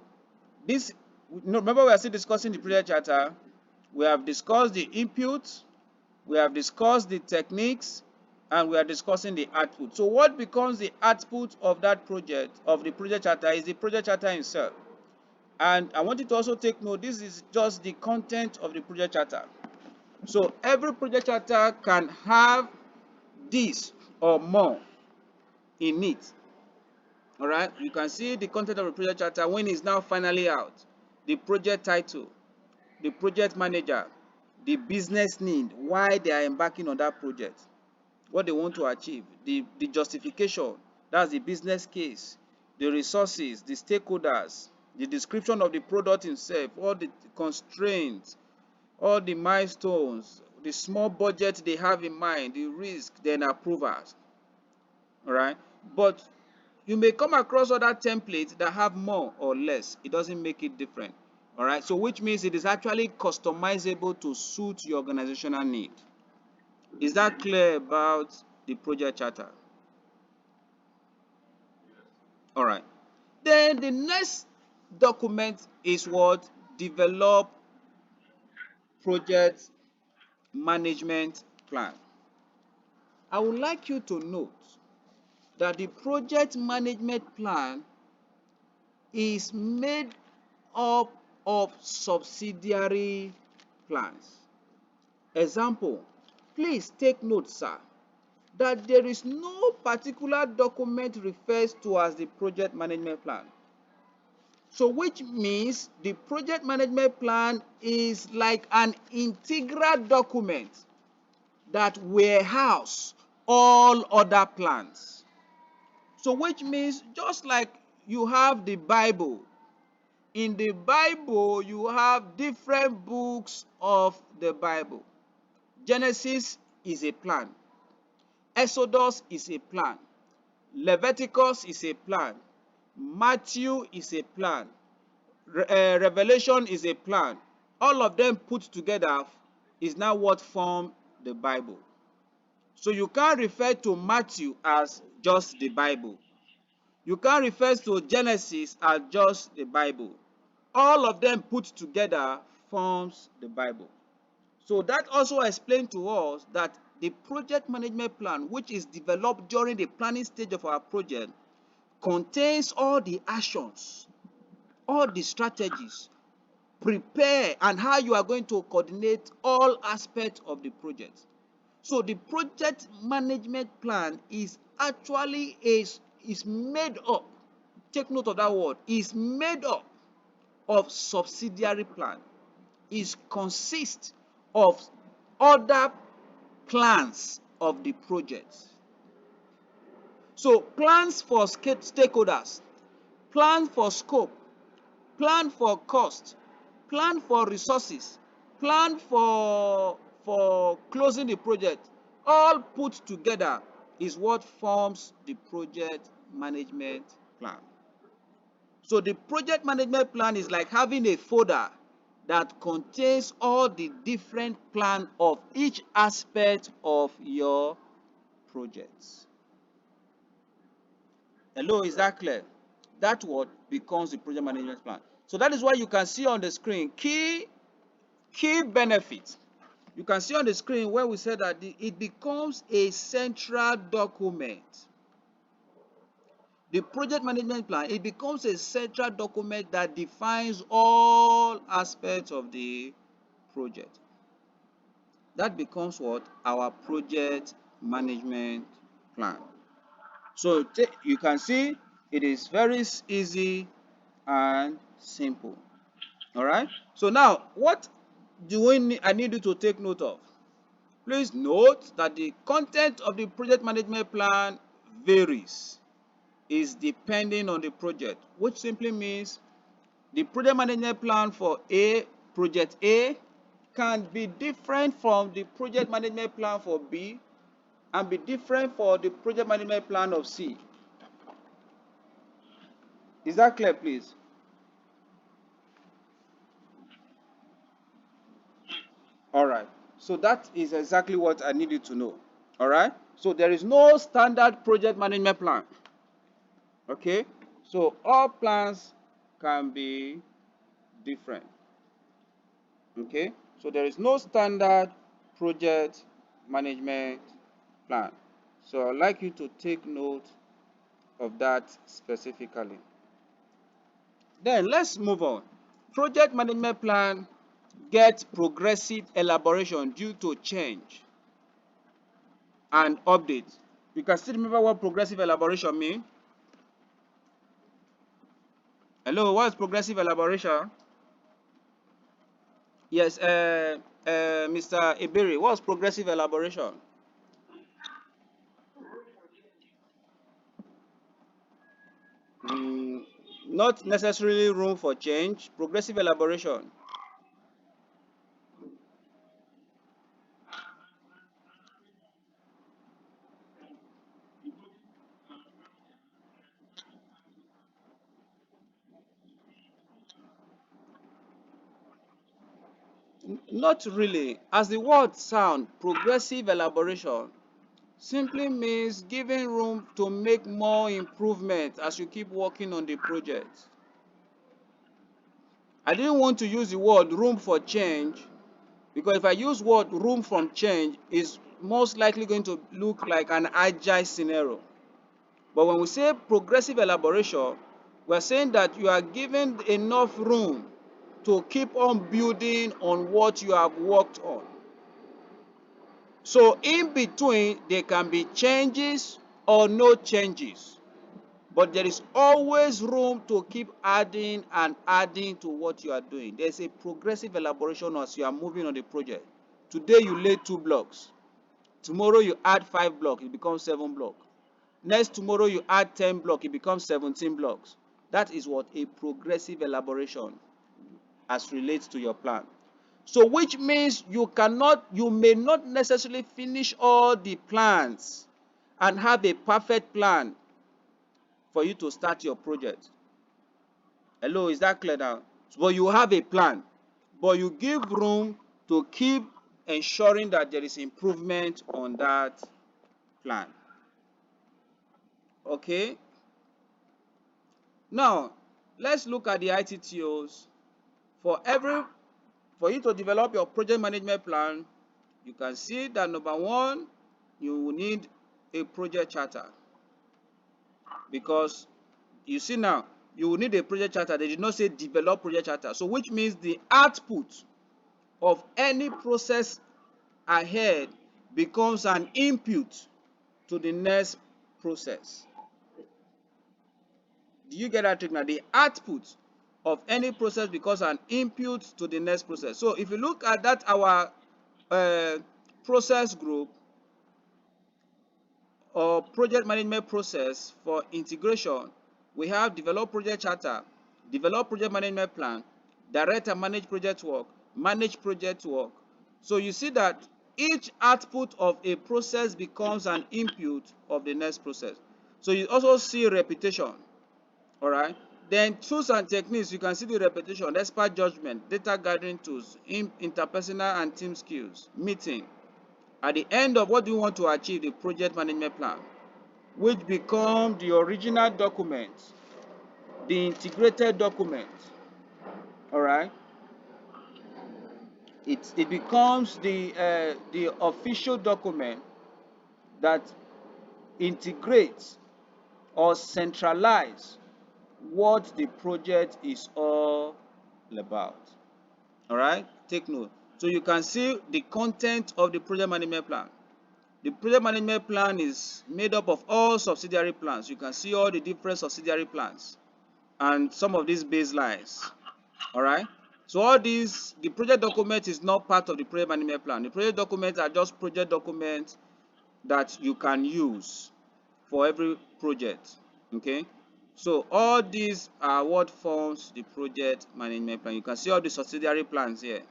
this, remember, we are still discussing the project charter. We have discussed the inputs, we have discussed the techniques, and we are discussing the output. So what becomes the output of that project, of the project charter, is the project charter itself. And I want you to also take note, this is just the content of the project charter. So every project charter can have this or more in it. All right, you can see the content of the project charter when it's now finally out. The project title, the project manager, the business need, why they are embarking on that project, what they want to achieve, the justification, that's the business case, the resources, the stakeholders, the description of the product itself, all the constraints, all the milestones, the small budget they have in mind, the risk, then approvals. All right. But you may come across other templates that have more or less. It doesn't make it different. All right. So which means it is actually customizable to suit your organizational need. Is that clear about the project charter? All right. Then the next document is what? Develop project management plan. I would like you to note that the project management plan is made up of subsidiary plans. Example, please take note, sir, that there is no particular document referred to as the project management plan. So which means the project management plan is like an integral document that warehouse all other plans. So which means just like you have the Bible, in the Bible you have different books of the Bible. Genesis is a plan, Exodus is a plan, Leviticus is a plan, Matthew is a plan, Revelation is a plan. All of them put together is now what form the Bible. So you can't refer to Matthew as just the Bible. You can't refer to Genesis as just the Bible. All of them put together forms the Bible. So that also explains to us that the project management plan, which is developed during the planning stage of our project, contains all the actions, all the strategies, prepare, and how you are going to coordinate all aspects of the project. So the project management plan is actually is made up, take note of that word, is made up of subsidiary plan. It consists of other plans of the project. So plans for stakeholders, plan for scope, plan for cost, plan for resources, plan for closing the project, all put together is what forms the project management plan. So the project management plan is like having a folder that contains all the different plans of each aspect of your projects. Hello, is that clear? That what becomes the project management plan. So that is why you can see on the screen key benefits. You can see on the screen where we said that it becomes a central document. The project management plan, it becomes a central document that defines all aspects of the project. That becomes what? Our project management plan. So you can see it is very easy and simple. All right. So now, what do I need you to take note of? Please note that the content of the project management plan varies, is depending on the project, which simply means the project management plan for project A can be different from the project management plan for B and be different for the project management plan of C. Is that clear, please? All right. So that is exactly what I need you to know. All right. So there is no standard project management plan. Okay. So all plans can be different. Okay. So there is no standard project management plan. So I'd like you to take note of that specifically. Then let's move on. Project management plan gets progressive elaboration due to change and update. You can still remember what progressive elaboration means? Hello, what is progressive elaboration? Yes, Mr. Ebere, what's progressive elaboration? Mm, not necessarily room for change. Progressive elaboration. Not really. As the word sound, progressive elaboration simply means giving room to make more improvement as you keep working on the project. I didn't want to use the word room for change because if I use word room from change, it's most likely going to look like an agile scenario. But when we say progressive elaboration, we're saying that you are given enough room to keep on building on what you have worked on. So in between, there can be changes or no changes. But there is always room to keep adding and adding to what you are doing. There's a progressive elaboration as you are moving on the project. Today you lay 2 blocks. Tomorrow you add 5 blocks, it becomes 7 blocks. Next tomorrow you add 10 blocks, it becomes 17 blocks. That is what a progressive elaboration as relates to your plan. So which means you may not necessarily finish all the plans and have a perfect plan for you to start your project. Hello, is that clear now? But you have a plan, but you give room to keep ensuring that there is improvement on that plan. Okay, now let's look at the ITTOs. For you to develop your project management plan, you can see that number one, you will need a project charter, because you see now you will need a project charter. They did not say develop project charter, so which means the output of any process ahead becomes an input to the next process. Do you get that trick now? The output of any process becomes an input to the next process. So if you look at that, our uh, process group or project management process for integration, we have develop project charter, develop project management plan, direct and manage project work. So you see that each output of a process becomes an input of the next process. So you also see repetition. All right. Then tools and techniques, you can see the repetition, expert judgment, data gathering tools, interpersonal and team skills, meeting. At the end of what do you want to achieve, the project management plan, which become the original document, the integrated document. All right. It becomes the official document that integrates or centralize what the project is all about. All right, take note. So you can see the content of the project management plan. The project management plan is made up of all subsidiary plans. You can see all the different subsidiary plans and some of these baselines. All right. So all these, the project document is not part of the project management plan. The project documents are just project documents that you can use for every project. Okay. So all these are what forms the project management plan. You can see all the subsidiary plans here.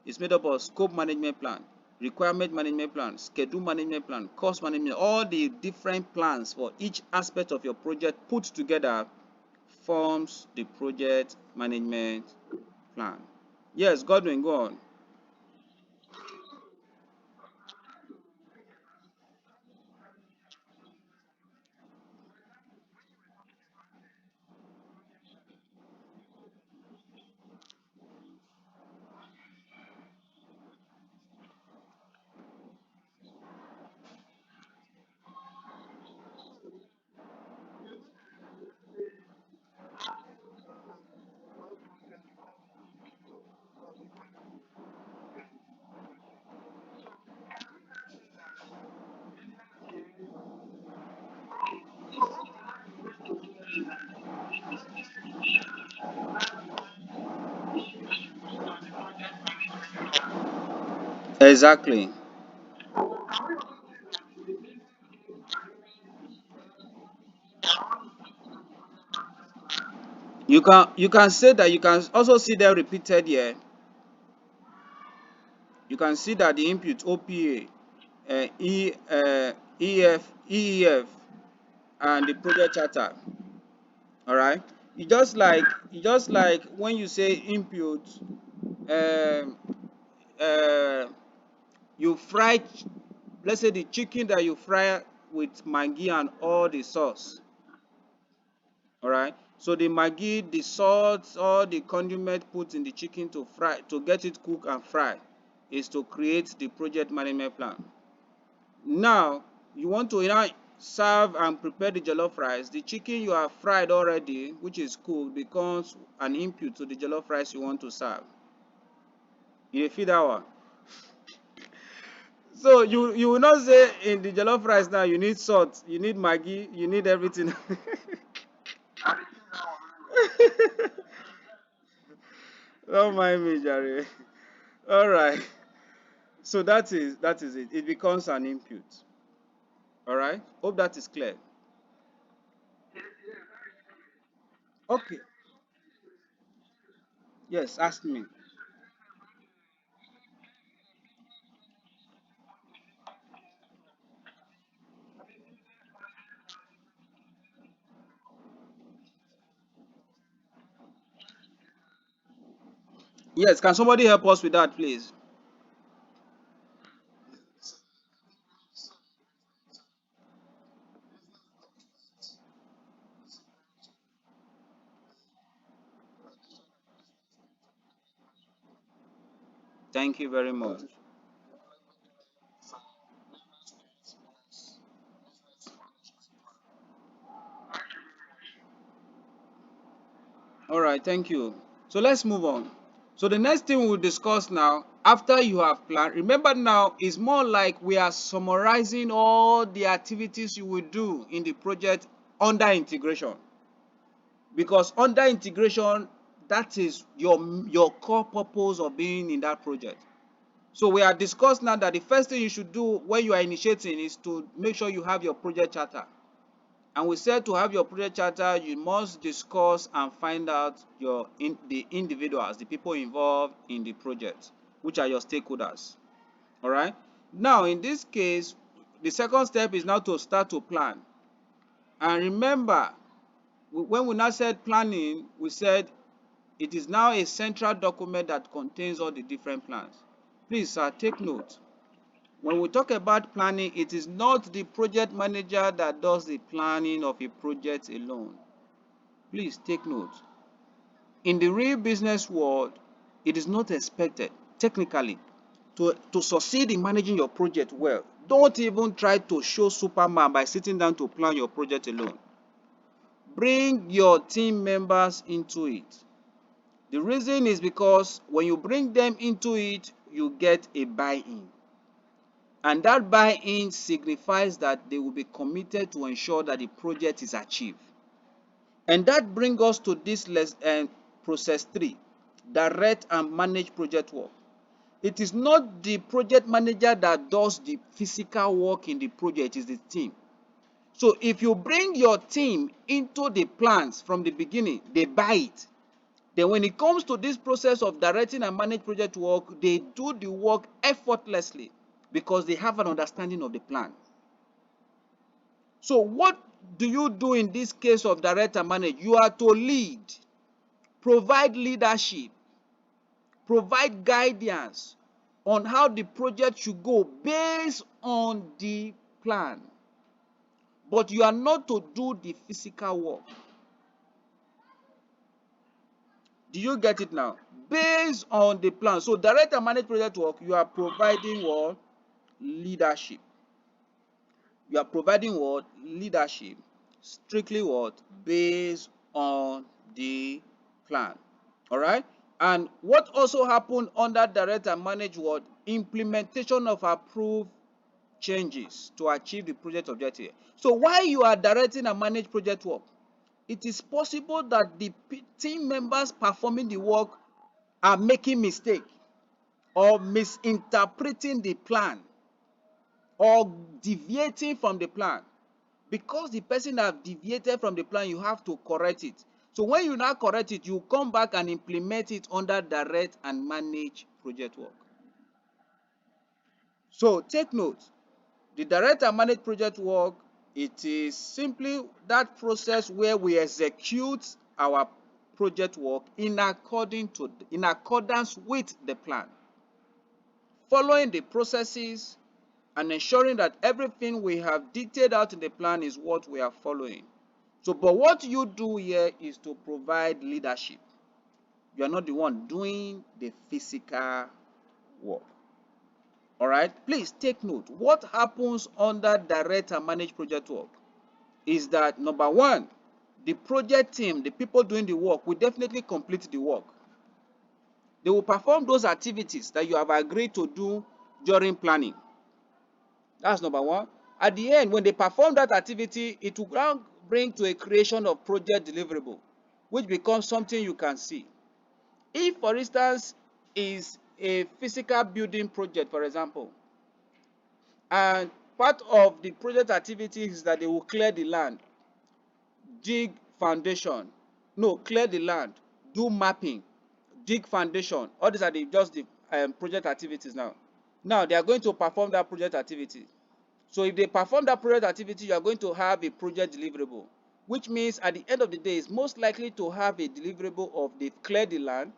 It's made up of scope management plan, requirement management plan, schedule management plan, cost management, all the different plans for each aspect of your project put together forms the project management plan. Yes, Godwin, go on. Exactly. You can say that you can also see them repeated here. You can see that the input OPA, EEF, and the project charter. All right. It just like when you say input, um, uh, you fry, let's say the chicken that you fry with maggi and all the sauce. All right. So the maggi, the salt, all the condiment put in the chicken to fry, to get it cooked and fry, is to create the project management plan. Now you want to now serve and prepare the jollof rice. The chicken you have fried already, which is cooked, becomes an input to the jollof rice you want to serve. You feel that one? So you will not say in the jollof rice now you need salt, you need maggi, you need everything. Don't mind me, Jerry. All right. So that is it. It becomes an input. All right. Hope that is clear. Okay. Yes. Ask me. Yes. Can somebody help us with that, please? Thank you very much. All right. Thank you. So let's move on. So the next thing we'll discuss now, after you have planned, remember now is more like we are summarizing all the activities you will do in the project under integration. Because under integration, that is your core purpose of being in that project. So we are discussed now that the first thing you should do when you are initiating is to make sure you have your project charter. And we said to have your project charter, you must discuss and find out the individuals, the people involved in the project, which are your stakeholders. All right. Now, in this case, the second step is now to start to plan. And remember, when we now said planning, we said it is now a central document that contains all the different plans. Please, sir, take note. When we talk about planning, it is not the project manager that does the planning of a project alone. Please take note. In the real business world, it is not expected, technically, to succeed in managing your project well. Don't even try to show Superman by sitting down to plan your project alone. Bring your team members into it. The reason is because when you bring them into it, you get a buy-in. And that buy-in signifies that they will be committed to ensure that the project is achieved. And that brings us to this process 3, direct and manage project work. It is not the project manager that does the physical work in the project, it is the team. So if you bring your team into the plans from the beginning, they buy it. Then when it comes to this process of directing and manage project work, they do the work effortlessly because they have an understanding of the plan. So what do you do in this case of direct and manage? You are to lead, provide leadership, provide guidance on how the project should go based on the plan. But you are not to do the physical work. Do you get it now? Based on the plan. So direct and manage project work, you are providing what? Leadership. You are providing what? Leadership. Strictly what? Based on the plan. All right? And what also happened under direct and manage what? Implementation of approved changes to achieve the project objective. So while you are directing and manage project work, it is possible that the team members performing the work are making mistake or misinterpreting the plan or deviating from the plan. Because the person have deviated from the plan, you have to correct it. So when you now correct it, you come back and implement it under direct and manage project work. So take note, the direct and manage project work, it is simply that process where we execute our project work in accordance with the plan, following the processes and ensuring that everything we have detailed out in the plan is what we are following. So, but what you do here is to provide leadership. You are not the one doing the physical work. All right, please take note. What happens under direct and manage project work is that number one, the project team, the people doing the work, will definitely complete the work. They will perform those activities that you have agreed to do during planning. That's number one. At the end, when they perform that activity, it will now bring to a creation of project deliverable. which becomes something you can see. If, for instance, is a physical building project, for example, and part of the project activity is that they will clear the land, dig foundation, no, clear the land, do mapping, dig foundation. All these are just the project activities now. Now they are going to perform that project activity. So if they perform that project activity, you are going to have a project deliverable, which means at the end of the day, it's most likely to have a deliverable of they've cleared the land,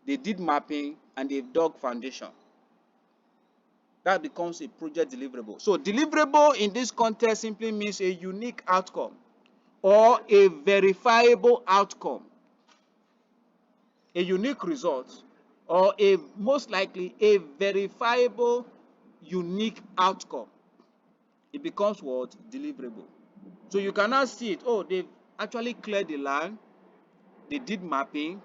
they did mapping, and they've dug foundation. That becomes a project deliverable. So deliverable in this context simply means a unique outcome or a verifiable outcome, a unique result, or a most likely a verifiable unique outcome. It becomes what? Deliverable. So you cannot see it. Oh, they've actually cleared the land, they did mapping,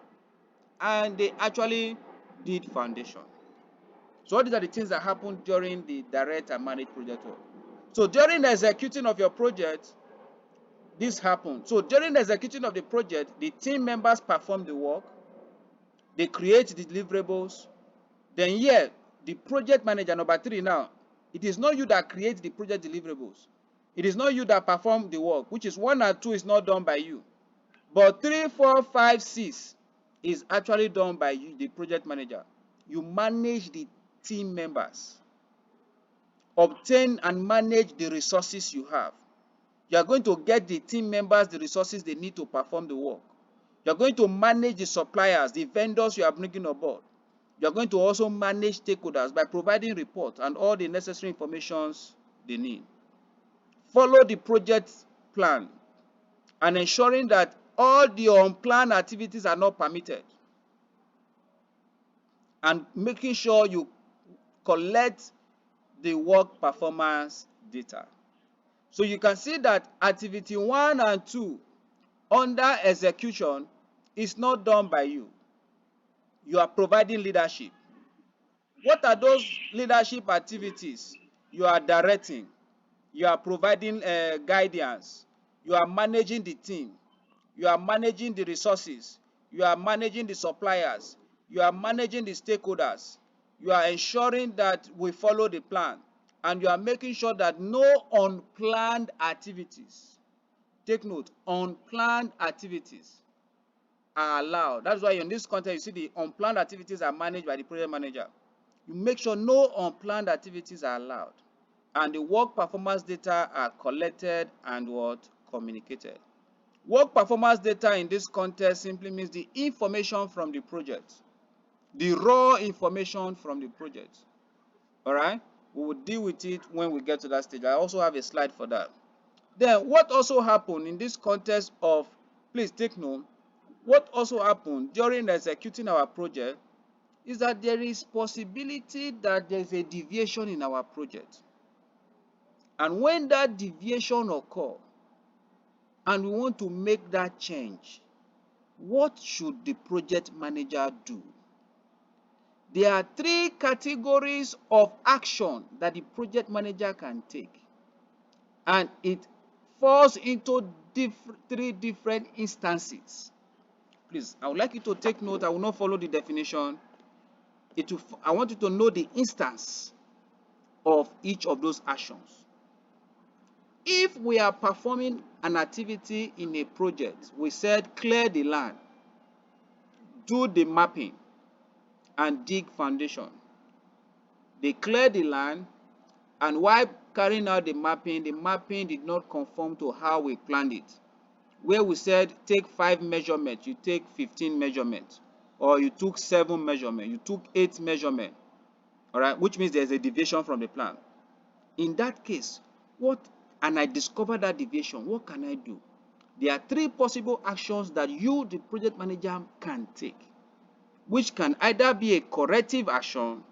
and they actually did foundation. So all these are the things that happen during the direct and managed project work. So during the executing of your project, this happens. So during the executing of the project, the team members perform the work, they create the deliverables. Then here, the project manager, number 3 now, it is not you that create the project deliverables. It is not you that perform the work, which is 1 and 2 is not done by you. But 3, 4, 5, 6 is actually done by you, the project manager. You manage the team members, obtain and manage the resources you have. You are going to get the team members the resources they need to perform the work. You are going to manage the suppliers, the vendors you are bringing on board. You are going to also manage stakeholders by providing reports and all the necessary information they need. Follow the project plan and ensuring that all the unplanned activities are not permitted, and making sure you collect the work performance data. So you can see that activity 1 and 2 under execution is not done by you. You are providing leadership. What are those leadership activities? You are directing, you are providing guidance, you are managing the team, you are managing the resources, you are managing the suppliers, you are managing the stakeholders, you are ensuring that we follow the plan, and you are making sure that no unplanned activities, take note, unplanned activities are allowed. That's why in this context you see the unplanned activities are managed by the project manager. You make sure no unplanned activities are allowed, and the work performance data are collected and what? Communicated. Work performance data in this context simply means the information from the project, the raw information from the project. All right, we will deal with it when we get to that stage. I also have a slide for that. Then what also happened in this context of, please take note, what also happened during executing our project is that there is possibility that there is a deviation in our project. And when that deviation occurs and we want to make that change, what should the project manager do? There are 3 categories of action that the project manager can take, and it falls into 3 different instances. Please, I would like you to take note. I will not follow the definition. I want you to know the instance of each of those actions. If we are performing an activity in a project, we said clear the land, do the mapping, and dig foundation. They cleared the land, and while carrying out the mapping did not conform to how we planned it. Where we said take 5 measurements, you take 15 measurements, or you took 7 measurements, you took 8 measurements, all right, which means there's a deviation from the plan. In that case, and I discovered that deviation, what can I do? There are 3 possible actions that you, the project manager, can take, which can either be a corrective action,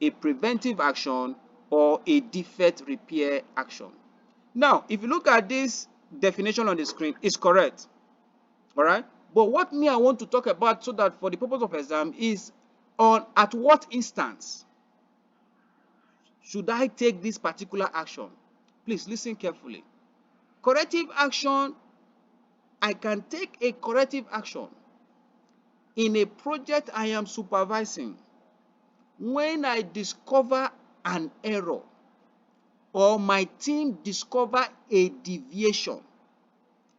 a preventive action, or a defect repair action. Now, if you look at this definition on the screen, it's correct. All right? But what I want to talk about, so that for the purpose of exam, is at what instance should I take this particular action? Please listen carefully. Corrective action I can take a corrective action in a project I am supervising when I discover an error or my team discover a deviation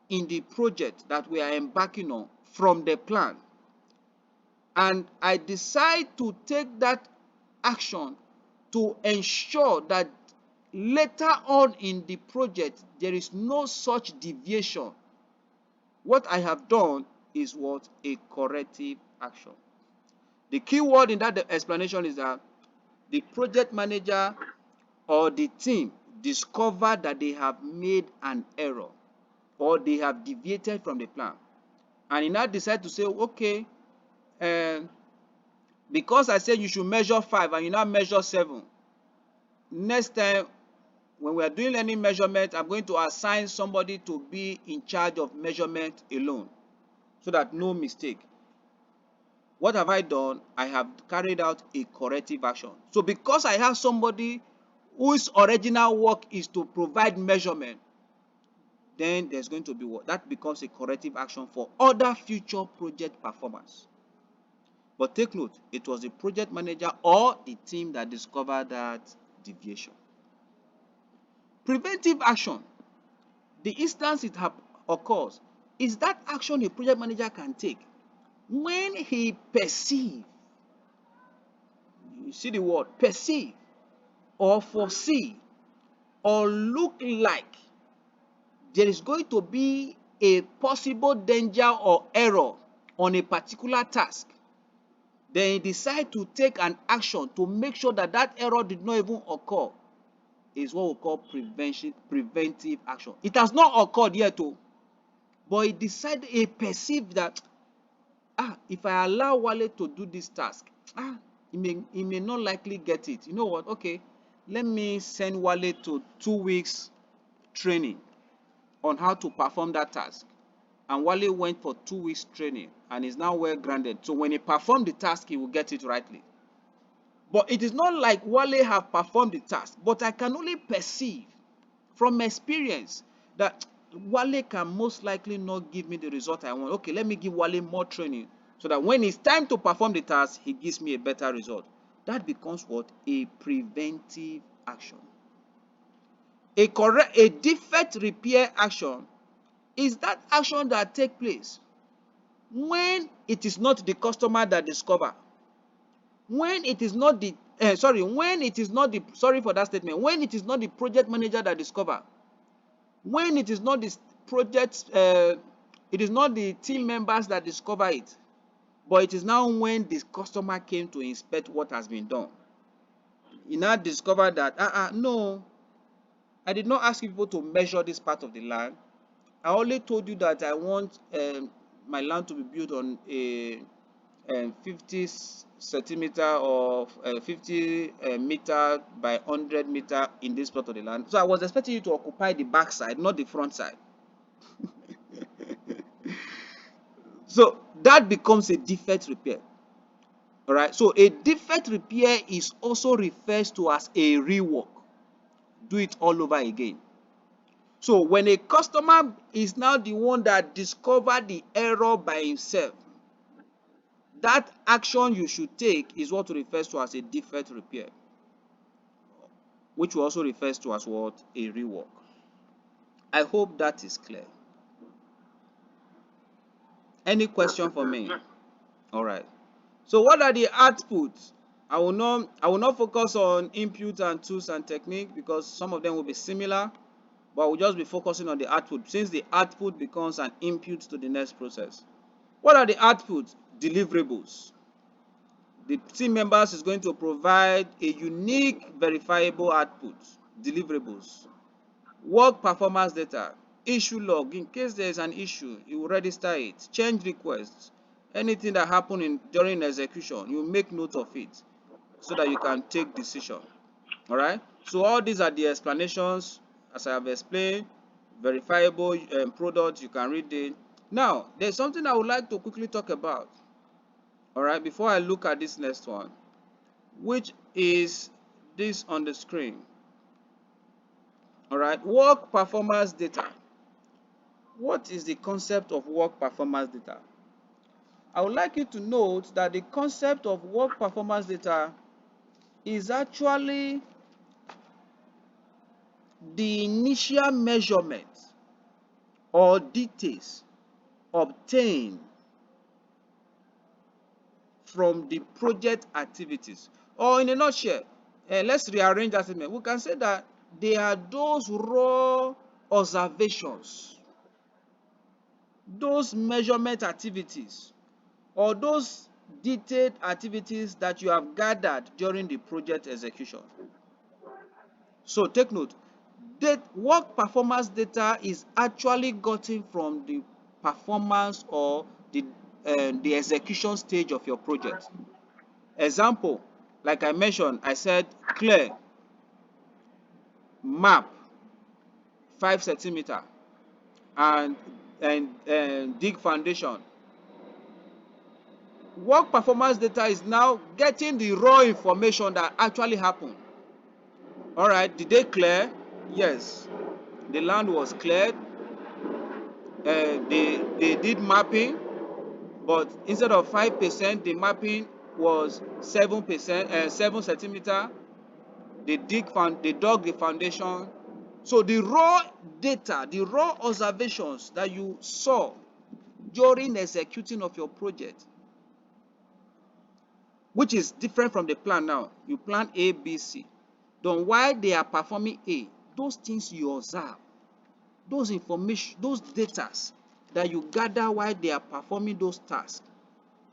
in the project that we are embarking on from the plan, and I decide to take that action to ensure that later on in the project there is no such deviation. What I have done is what? A corrective action. The key word in that explanation is that the project manager or the team discover that they have made an error or they have deviated from the plan, and he now decide to say, okay, because I said you should measure 5 and you now measure 7, next time when we are doing any measurement, I'm going to assign somebody to be in charge of measurement alone so that no mistake. What have I done? I have carried out a corrective action. So because I have somebody whose original work is to provide measurement, then there's going to be what? That becomes a corrective action for other future project performance. But take note, it was the project manager or the team that discovered that deviation. Preventive action. The instance it occurs is that action a project manager can take when he perceive, you see the word perceive, or foresee, or look like there is going to be a possible danger or error on a particular task. Then he decide to take an action to make sure that that error did not even occur. Is what we call preventive action. It has not occurred yet, but he decided, he perceived that if I allow Wale to do this task, he may not likely get it. You know what? Okay, let me send Wale to 2 weeks training on how to perform that task. And Wale went for 2 weeks training and is now well grounded. So when he performed the task, he will get it rightly. But it is not like Wale have performed the task, but I can only perceive from experience that Wale can most likely not give me the result I want. Okay, let me give Wale more training so that when it's time to perform the task, he gives me a better result. That becomes what? A preventive action. A defect repair action is that action that takes place when it is not the customer that discover, when it is not the when it is not the when it is not the project manager that discover, when it is not the project it is not the team members that discover it, but it is now when the customer came to inspect what has been done. He now discovered that no, I did not ask people to measure this part of the land. I only told you that I want my land to be built on a 50 centimeter or 50 meter by 100 meter in this part of the land. So I was expecting you to occupy the back side, not the front side. So that becomes a defect repair. All right. So a defect repair is also refers to as a rework. Do it all over again. So when a customer is now the one that discovered the error by himself, that action you should take is what refers to as a defect repair, which also refers to as what? A rework. I hope that is clear. Any question for me? All right. So what are the outputs? I will not focus on input and tools and technique because some of them will be similar, but I will just be focusing on the output since the output becomes an input to the next process. What are the outputs? Deliverables. The team members is going to provide a unique verifiable output, deliverables. Work performance data, issue log. In case there is an issue, you will register it. Change requests. Anything that happened during execution, you make note of it so that you can take decision. All right. So all these are the explanations as I have explained. Verifiable products, you can read it. Now, there's something I would like to quickly talk about. All right, before I look at this next one, which is this on the screen. All right, work performance data. What is the concept of work performance data? I would like you to note that the concept of work performance data is actually the initial measurement or details obtained from the project activities. Or in a nutshell, let's rearrange that statement. We can say that they are those raw observations, those measurement activities, or those detailed activities that you have gathered during the project execution. So take note, that work performance data is actually gotten from the performance or the execution stage of your project. Example, like I mentioned, I said clear, map 5 centimeter, and dig foundation. Work performance data is now getting the raw information that actually happened. All right, did they clear? Yes, the land was cleared. They did mapping, but instead of 5%, the mapping was 7%, 7 centimeter. They dug the foundation. So the raw data, the raw observations that you saw during executing of your project, which is different from the plan now. You plan A, B, C. Then while they are performing A, those things you observe, those information, those data that you gather while they are performing those tasks,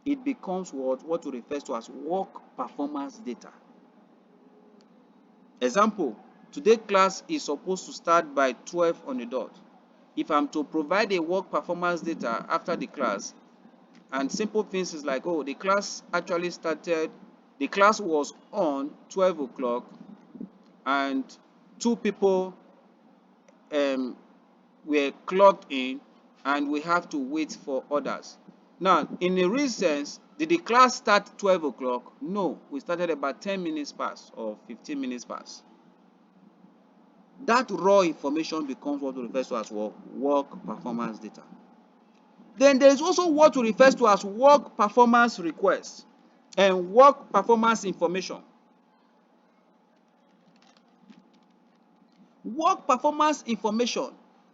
it becomes what we refer to as work performance data. Example, today's class is supposed to start by 12 on the dot. If I'm to provide a work performance data after the class, and simple things is like, oh, the class actually started, the class was on 12 o'clock, and 2 people were clocked in, and we have to wait for others. Now, in a real sense, did the class start 12 o'clock? No, we started about 10 minutes past or 15 minutes past. That raw information becomes what we refer to as work performance data. Then there is also what we refer to as work performance requests and work performance information. Work performance information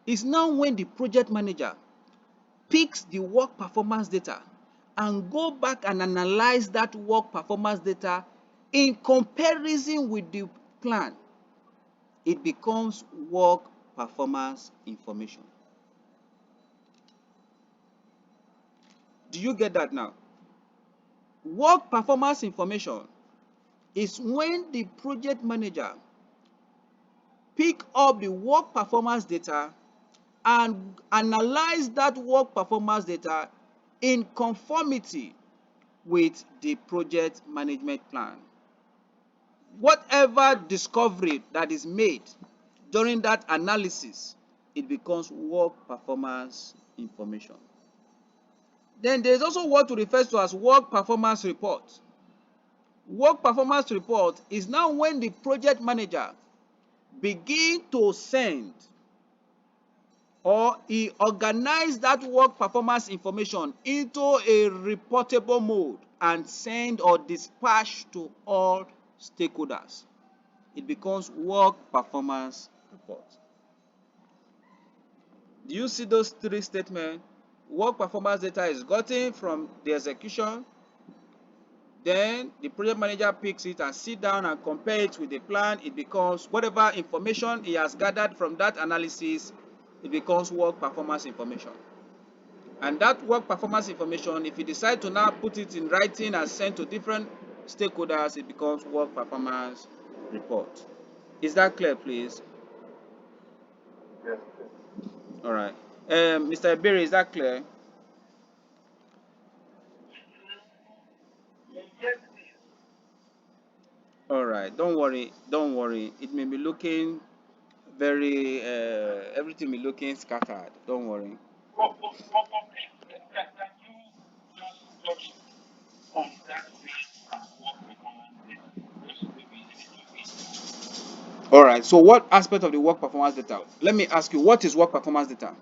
is now when the project manager picks the work performance data and go back and analyze that work performance data in comparison with the plan. It becomes work performance information. Do you get that now? Work performance information is when the project manager pick up the work performance data and analyze that work performance data in conformity with the project management plan. Whatever discovery that is made during that analysis, it becomes work performance information. Then there is also what we refer to as work performance report. Work performance report is now when the project manager begin to send, or he organize that work performance information into a reportable mode and send or dispatch to all stakeholders. It becomes work performance report. Do you see those 3 statements? Work performance data is gotten from the execution. Then the project manager picks it and sit down and compare it with the plan. It becomes whatever information he has gathered from that analysis, it becomes work performance information. And that work performance information, if you decide to now put it in writing and send to different stakeholders, it becomes work performance report. Is that clear, please? Yes. All right. Mr. Berry, is that clear? All right. Don't worry. Don't worry. It may be looking very, everything may be looking scattered. Don't worry. Can you just touch on that which work performance data? Just maybe a little bit. All right. So what aspect of the work performance data? Let me ask you, what is work performance data?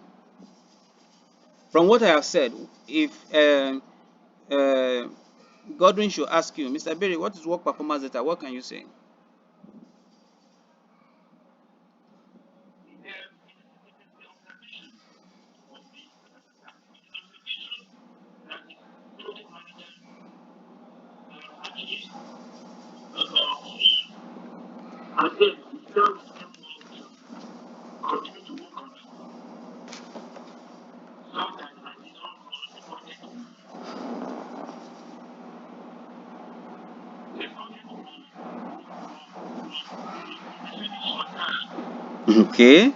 From what I have said, if uh, Godwin should ask you, Mr. Berry, what is work performance data? What can you say? Okay.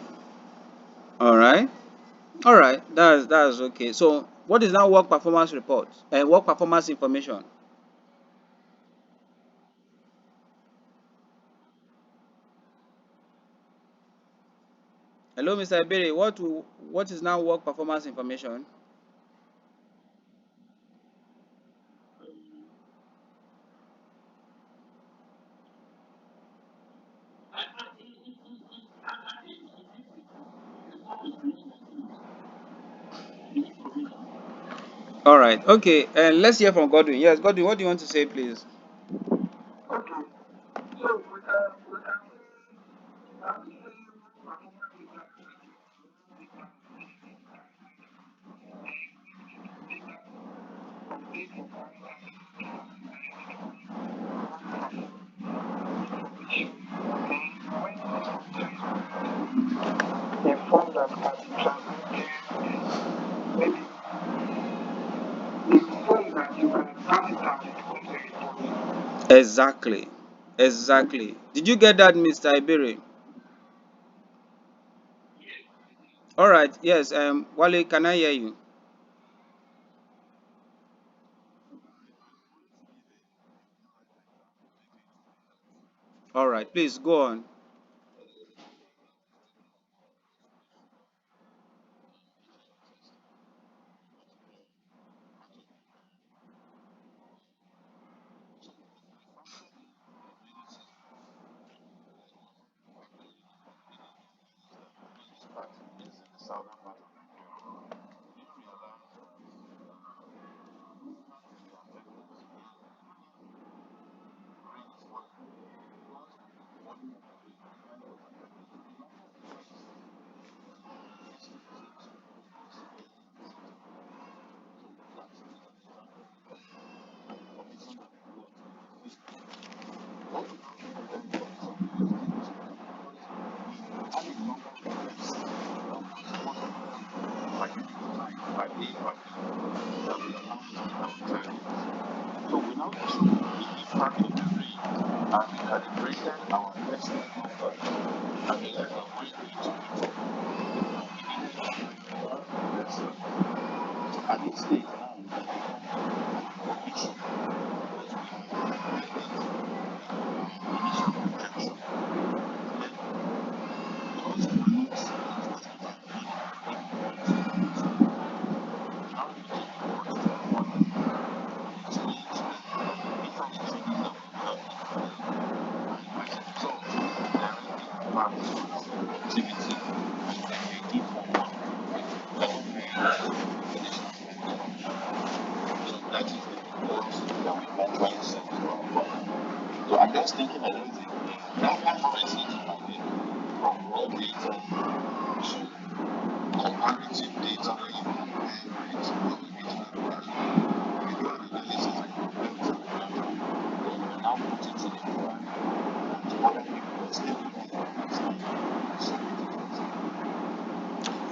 All right. All right. That's okay. So, what is now work performance report and work performance information? Hello, Mr. Berry. What is now work performance information? All right. Okay. And let's hear from Godwin. Yes, Godwin, what do you want to say, please? Exactly. Exactly. Did you get that, Mr. Iberi? All right. Yes. Wale, can I hear you? All right. Please go on.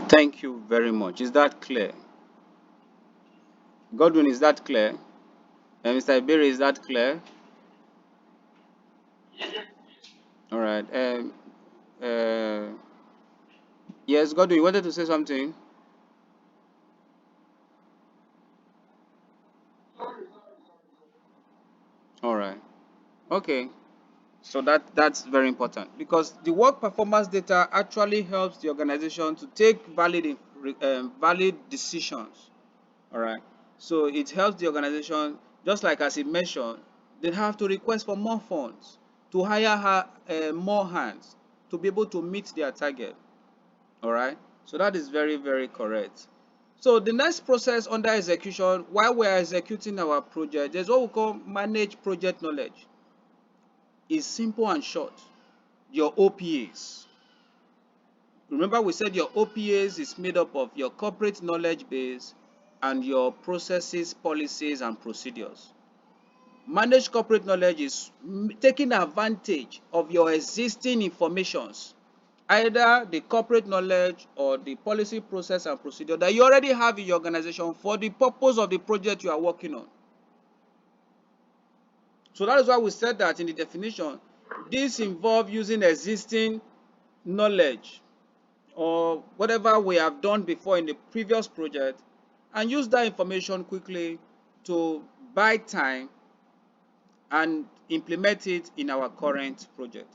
Thank you very much. Is that clear? Godwin, is that clear? And Mr. Iberi, is that clear? All right. Uh, yes, Godwin, you wanted to say something? All right. Okay. So that's very important because the work performance data actually helps the organization to take valid decisions. All right. So it helps the organization, just like as he mentioned, they have to request for more funds to hire more hands to be able to meet their target. All right. So that is very, very correct. So the next process under execution, while we are executing our project, there's what we call manage project knowledge. It's simple and short. Your OPAs. Remember we said your OPAs is made up of your corporate knowledge base and your processes, policies, and procedures. Managed corporate knowledge is taking advantage of your existing informations, either the corporate knowledge or the policy, process, and procedure that you already have in your organization for the purpose of the project you are working on. So that is why we said that in the definition, this involves using existing knowledge or whatever we have done before in the previous project and use that information quickly to buy time and implement it in our current project.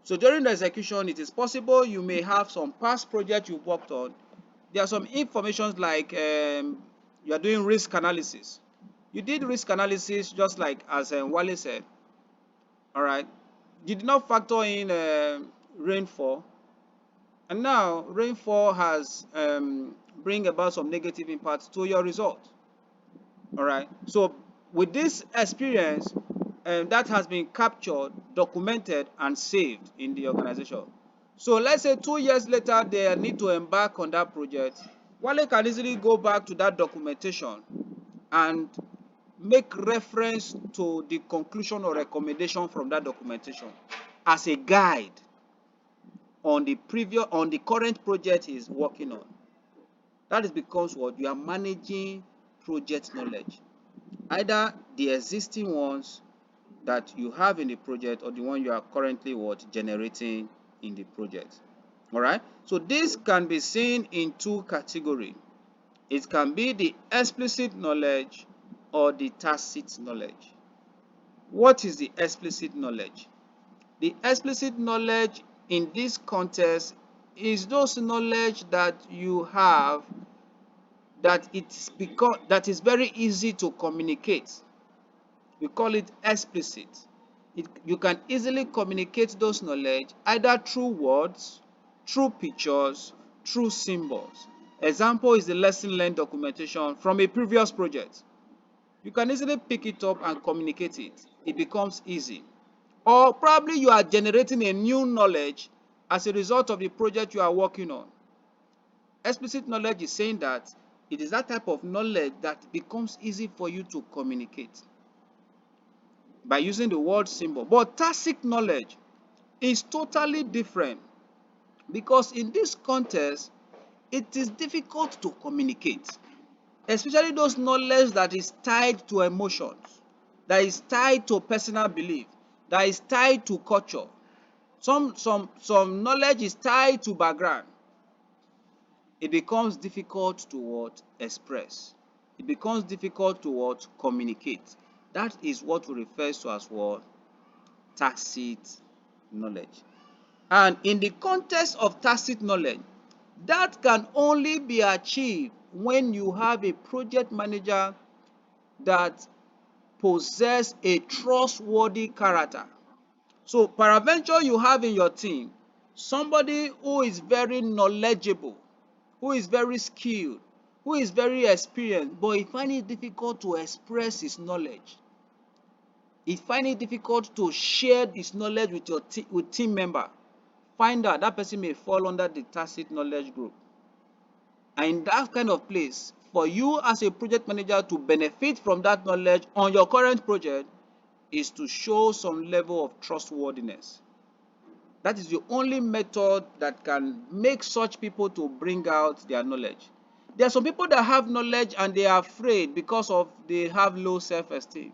So during the execution, it is possible you may have some past projects you've worked on. There are some information like you are doing risk analysis. You did risk analysis just like as Wale said, all right. You did not factor in rainfall, and now rainfall has bring about some negative impacts to your result. All right. So with this experience, that has been captured, documented, and saved in the organization. So let's say 2 years later, they need to embark on that project. Wale can easily go back to that documentation and make reference to the conclusion or recommendation from that documentation as a guide on the current project he is working on. That is because what you are managing project knowledge, either the existing ones that you have in the project or the one you are currently generating in the project. All right. So this can be seen in two categories. It can be the explicit knowledge or the tacit knowledge. What is the explicit knowledge? The explicit knowledge in this context is those knowledge that you have that is very easy to communicate. We call it explicit. You can easily communicate those knowledge either through words, through pictures, through symbols. Example is the lesson learned documentation from a previous project. You can easily pick it up and communicate it. It becomes easy. Or probably you are generating a new knowledge as a result of the project you are working on. Explicit knowledge is saying that it is that type of knowledge that becomes easy for you to communicate by using the word symbol. But tacit knowledge is totally different because in this context, it is difficult to communicate, especially those knowledge that is tied to emotions, that is tied to personal belief, that is tied to culture. Some knowledge is tied to background. It becomes difficult to express. It becomes difficult to communicate. That is what we refer to as tacit knowledge. And in the context of tacit knowledge, that can only be achieved when you have a project manager that possess a trustworthy character. So peradventure you have in your team somebody who is very knowledgeable, who is very skilled, who is very experienced, but he find it difficult to express his knowledge. He find it difficult to share his knowledge with your team member. Find out that person may fall under the tacit knowledge group. And in that kind of place, for you as a project manager to benefit from that knowledge on your current project is to show some level of trustworthiness. That is the only method that can make such people to bring out their knowledge. There are some people that have knowledge and they are afraid because of they have low self-esteem.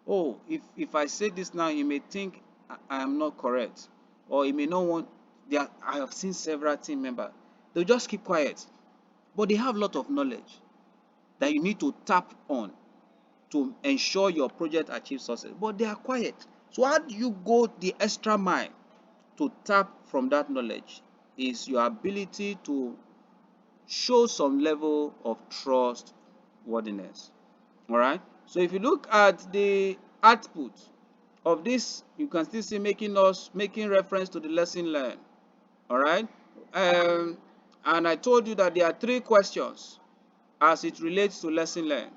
Oh, if I say this now, you may think I am not correct, or you may not want. I have seen several team members. They'll just keep quiet, but they have a lot of knowledge that you need to tap on to ensure your project achieves success. But they are quiet. So how do you go the extra mile to tap from that knowledge? Is your ability to show some level of trustworthiness. All right. So if you look at the output of this, you can still see making reference to the lesson learned. All right. And I told you that there are three questions. as it relates to lesson learned.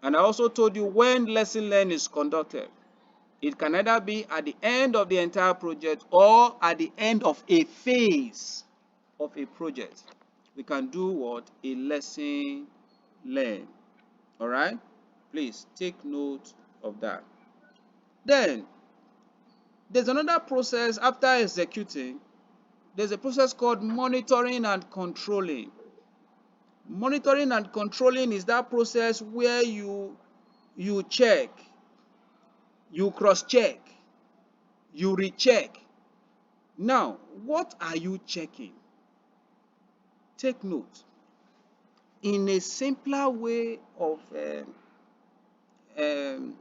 And I also told you when lesson learned is conducted. It can either be at the end of the entire project or at the end of a phase of a project. We can do what? A lesson learned. All right? Please take note of that. Then, there's another process after executing. There's a process called monitoring and controlling. Monitoring and controlling is that process where you check, you cross-check, you recheck. Now, what are you checking? Take note. In a simpler way of um,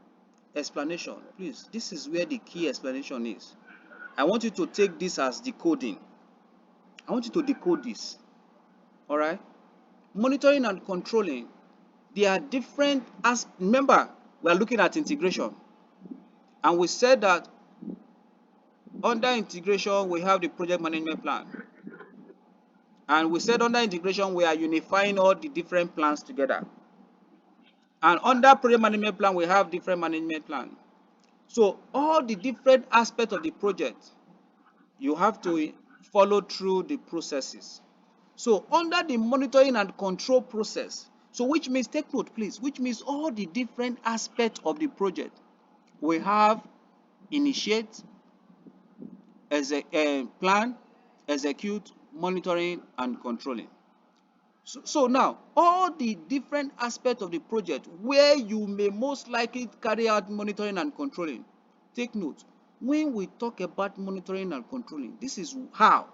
explanation, please, this is where the key explanation is. I want you to take this as decoding. I want you to decode this. All right? Monitoring and controlling, they are different. As remember, we are looking at integration, and we said that under integration we have the project management plan, and we said under integration we are unifying all the different plans together, and under project management plan we have different management plan. So all the different aspects of the project, you have to follow through the processes. So under the monitoring and control process, so which means, take note please, which means all the different aspects of the project, we have initiate, plan, execute, monitoring, and controlling. So now, all the different aspects of the project where you may most likely carry out monitoring and controlling, take note, when we talk about monitoring and controlling, this is how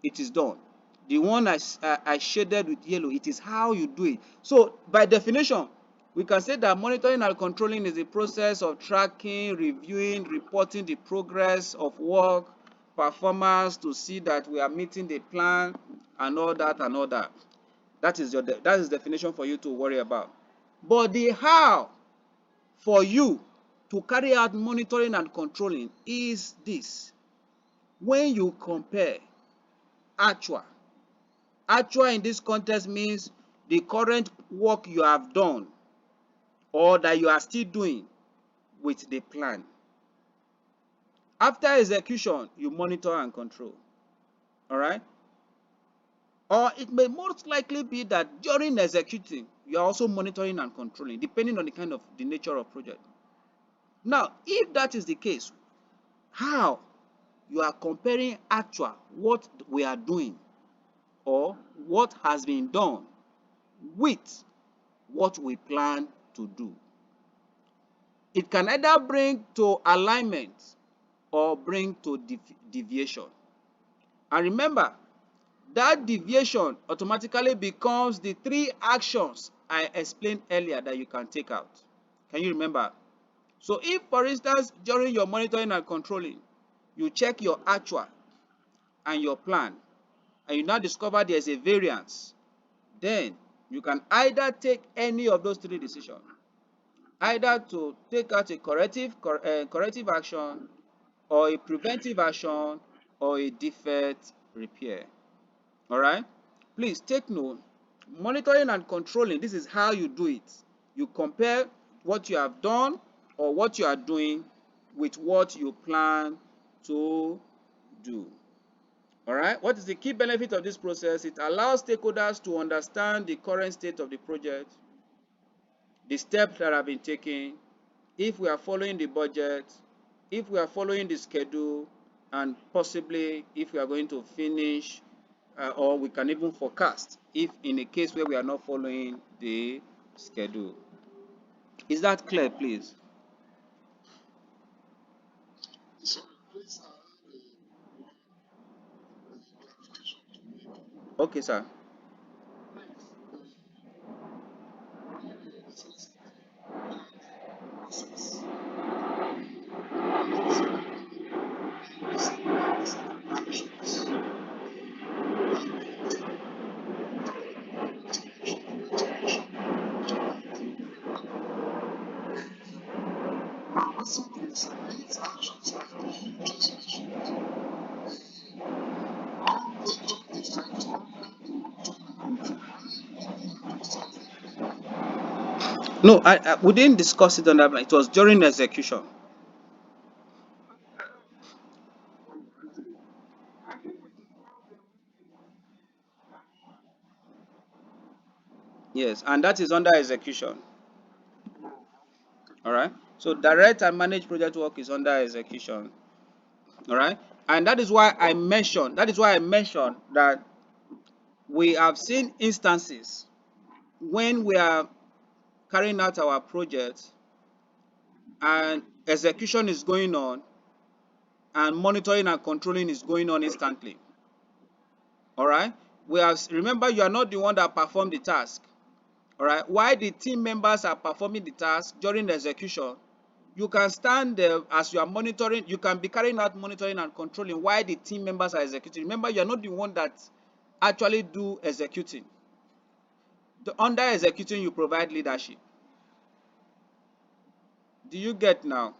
it is done. The one I shaded with yellow, it is how you do it. So by definition, we can say that monitoring and controlling is the process of tracking, reviewing, reporting the progress of work, performance to see that we are meeting the plan and all that and all that. That is definition for you to worry about. But the how for you to carry out monitoring and controlling is this. When you compare actual in this context means the current work you have done or that you are still doing with the plan. After execution, you monitor and control. All right? Or it may most likely be that during executing, you are also monitoring and controlling, depending on the nature of project. Now, if that is the case, how you are comparing actual, what we are doing, or what has been done with what we plan to do. It can either bring to alignment or bring to deviation. And remember, that deviation automatically becomes the 3 actions I explained earlier that you can take out. Can you remember? So if, for instance, during your monitoring and controlling, you check your actual and your plan, and you now discover there's a variance, then you can either take any of those 3 decisions. Either to take out a corrective action, or a preventive action, or a defect repair. All right? Please take note. Monitoring and controlling, this is how you do it. You compare what you have done or what you are doing with what you plan to do. All right? What is the key benefit of this process? It allows stakeholders to understand the current state of the project, the steps that have been taken, if we are following the budget, if we are following the schedule, and possibly if we are going to finish, or we can even forecast if in a case where we are not following the schedule. Is that clear, please? Okay, sir. No, we didn't discuss it on that. It was during execution. Yes, and that is under execution. All right. So direct and managed project work is under execution. All right. And that is why I mentioned that we have seen instances when we are carrying out our project and execution is going on and monitoring and controlling is going on instantly. All right. Remember, you are not the one that performed the task. All right. While the team members are performing the task during the execution, you can stand there as you are monitoring. You can be carrying out monitoring and controlling while the team members are executing. Remember, you are not the one that actually do executing. Under executing, you provide leadership. Do you get now?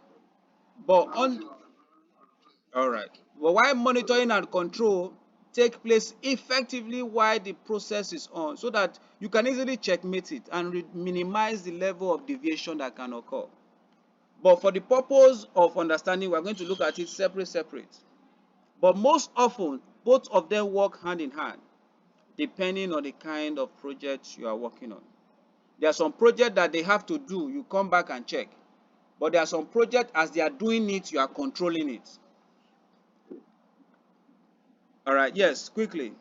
But on All right. But while monitoring and control take place effectively while the process is on, so that you can easily checkmate it and minimize the level of deviation that can occur. But for the purpose of understanding, we're going to look at it separate. But most often, both of them work hand in hand, depending on the kind of project you are working on. There are some projects that they have to do, you come back and check. But there are some projects, as they are doing it, you are controlling it. All right, yes, quickly.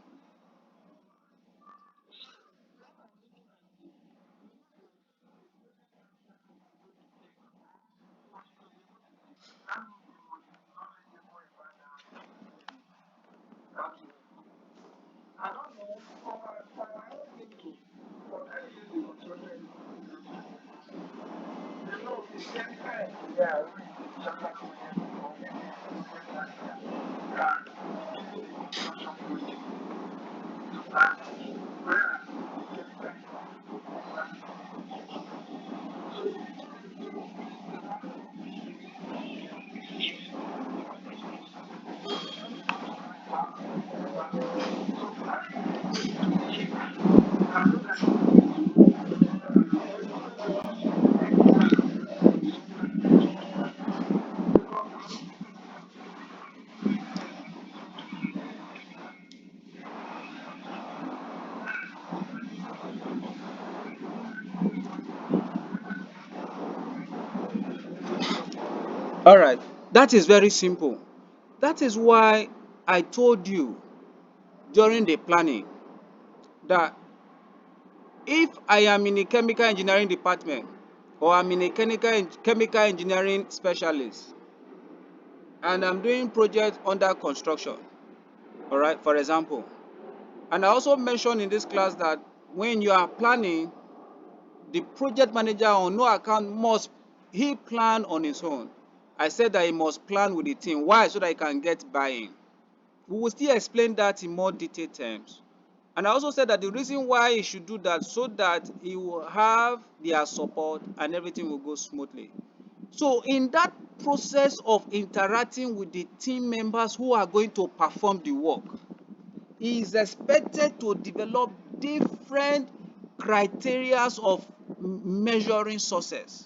All right, that is very simple. That is why I told you during the planning that if I am in a chemical engineering department or I'm in a chemical engineering specialist and I'm doing project under construction, all right, for example, and I also mentioned in this class that when you are planning, the project manager on no account must he plan on his own. I said that he must plan with the team. Why? So that he can get buy-in. We will still explain that in more detailed terms. And I also said that the reason why he should do that so that he will have their support and everything will go smoothly. So in that process of interacting with the team members who are going to perform the work, he is expected to develop different criteria of measuring success.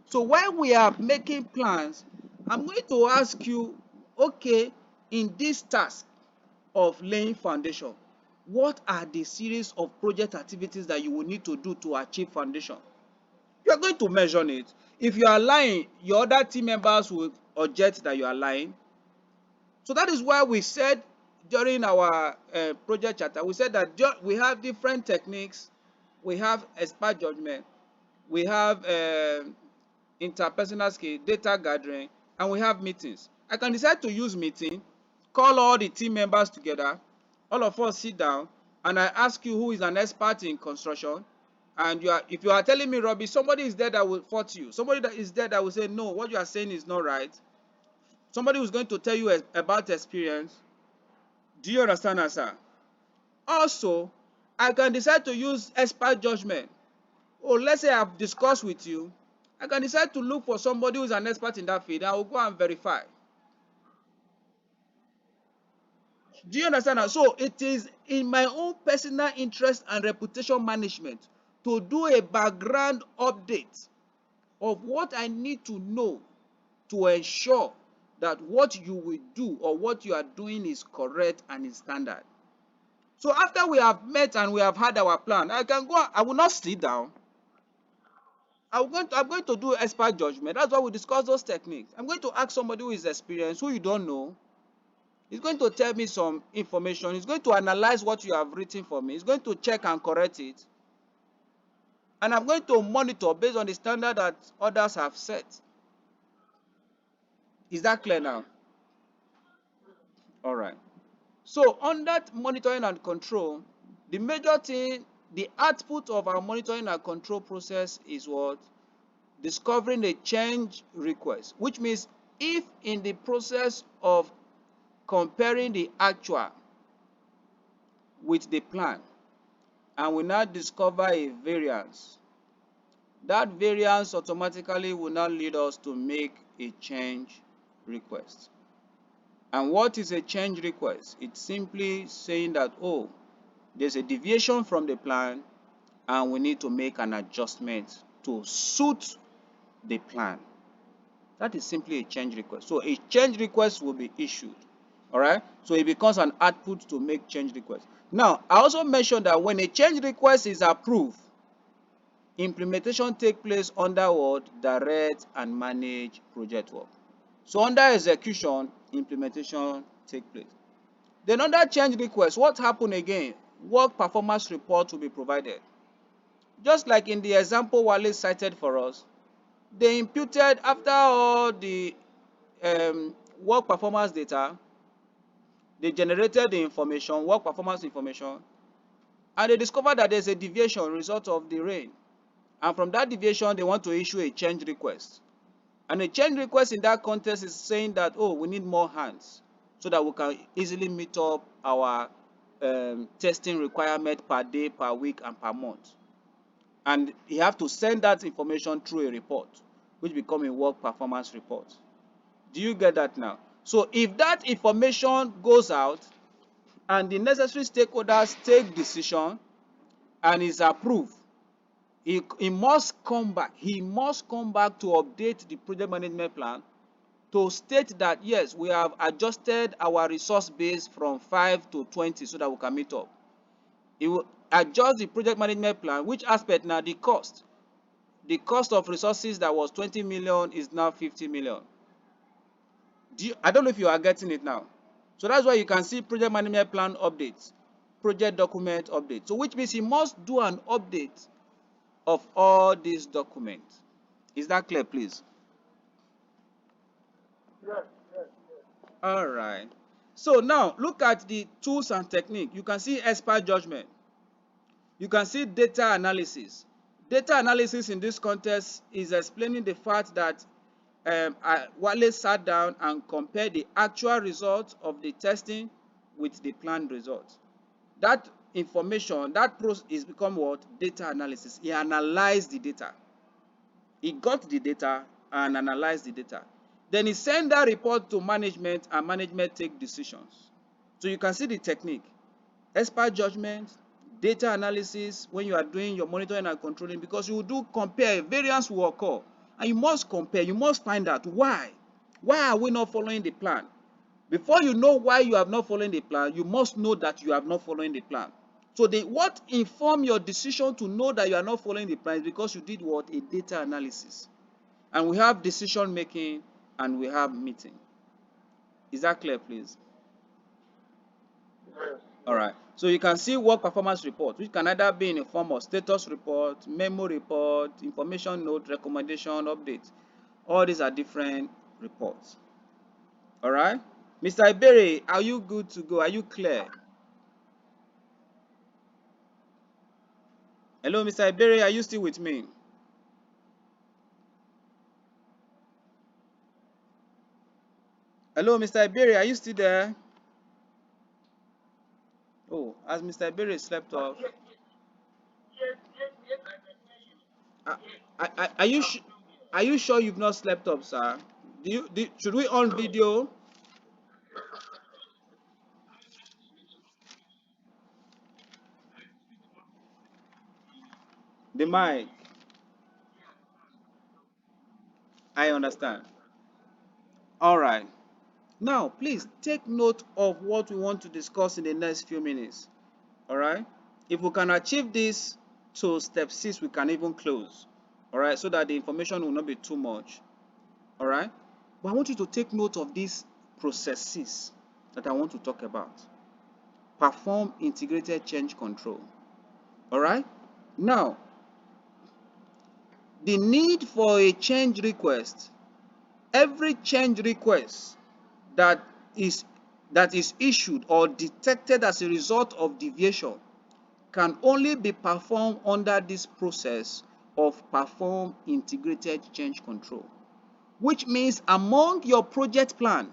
So when we are making plans, I'm going to ask you, okay, in this task of laying foundation, what are the series of project activities that you will need to do to achieve foundation? You are going to measure it. If you are lying, your other team members will object that you are lying. So that is why we said during our project charter, we said that we have different techniques. We have expert judgment, we have interpersonal skill, data gathering, and we have meetings. I can decide to use meeting, call all the team members together, all of us sit down, and I ask you who is an expert in construction. And if you are telling me, Robbie, somebody is there that will fault you, somebody that is there that will say, no, what you are saying is not right, somebody who is going to tell you about experience. Do you understand, sir? Also, I can decide to use expert judgment. Oh, let's say I've discussed with you, I can decide to look for somebody who is an expert in that field. I will go and verify. Do you understand? So it is in my own personal interest and reputation management to do a background update of what I need to know to ensure that what you will do or what you are doing is correct and is standard. So after we have met and we have had our plan, I can go. I will not sit down. I'm going to do expert judgment. That's why we discuss those techniques. I'm going to ask somebody who is experienced, who you don't know. He's going to tell me some information. He's going to analyze what you have written for me. He's going to check and correct it. And I'm going to monitor based on the standard that others have set. Is that clear now? All right. So on that monitoring and control, the major thing, the output of our monitoring and control process is what? Discovering a change request, which means if in the process of comparing the actual with the plan and we now discover a variance, that variance automatically will now lead us to make a change request. And what is a change request? It's simply saying that, oh, there's a deviation from the plan and we need to make an adjustment to suit the plan. That is simply a change request. So a change request will be issued. All right. So it becomes an output to make change request. Now, I also mentioned that when a change request is approved, implementation takes place under what? Direct and manage project work. So under execution, implementation takes place. Then under change request, what happened again? Work performance report will be provided. Just like in the example Wale cited for us, they imputed after all the work performance data, they generated the information, work performance information, and they discovered that there's a deviation result of the rain. And from that deviation, they want to issue a change request. And a change request in that context is saying that, oh, we need more hands so that we can easily meet up our testing requirement per day, per week, and per month. And you have to send that information through a report, which become a work performance report. Do you get that now? So if that information goes out and the necessary stakeholders take decision and is approved, he must come back. He must come back to update the project management plan to state that yes, we have adjusted our resource base from 5 to 20 so that we can meet up. He will adjust the project management plan. Which aspect now? The cost. The cost of resources that was 20 million is now 50 million. I don't know if you are getting it now. So that's why you can see project management plan updates, project document update. So which means he must do an update of all these documents. Is that clear, please? Yes, yes. All right. So now look at the tools and technique. You can see expert judgment. You can see data analysis. Data analysis in this context is explaining the fact that Wale sat down and compared the actual results of the testing with the planned results. That information, that process is become what? Data analysis. He analyzed the data. He got the data and analyzed the data. Then he sent that report to management and management take decisions. So you can see the technique. Expert judgment, data analysis when you are doing your monitoring and controlling, because you will do compare, variance will occur. And you must compare, you must find out why. Why are we not following the plan? Before you know why you have not following the plan, you must know that you have not following the plan. So what inform your decision to know that you are not following the plan is because you did what? A data analysis. And we have decision making and we have meeting. Is that clear, please? Yes, All yes. right. So you can see work performance report, which can either be in the form of status report, memo report, information note, recommendation, update. All these are different reports. All right. Mr. Iberi, are you good to go? Are you clear? Hello, Mr. Iberi, are you still with me? Hello, Mr. Iberi, are you still there? Oh, has Mr. Iberi slept off? Yes, yes, yes, yes, I can hear you. Are, Yes, are you I'm still here. are you sure you've not slept off, sir? Should we on video? The mic. I understand. All right. Now, please take note of what we want to discuss in the next few minutes. All right. If we can achieve this to step 6, we can even close. All right. So that the information will not be too much. All right. But I want you to take note of these processes that I want to talk about. Perform integrated change control. All right. Now, the need for a change request. Every change request that is that is issued or detected as a result of deviation can only be performed under this process of perform integrated change control, which means among your project plan,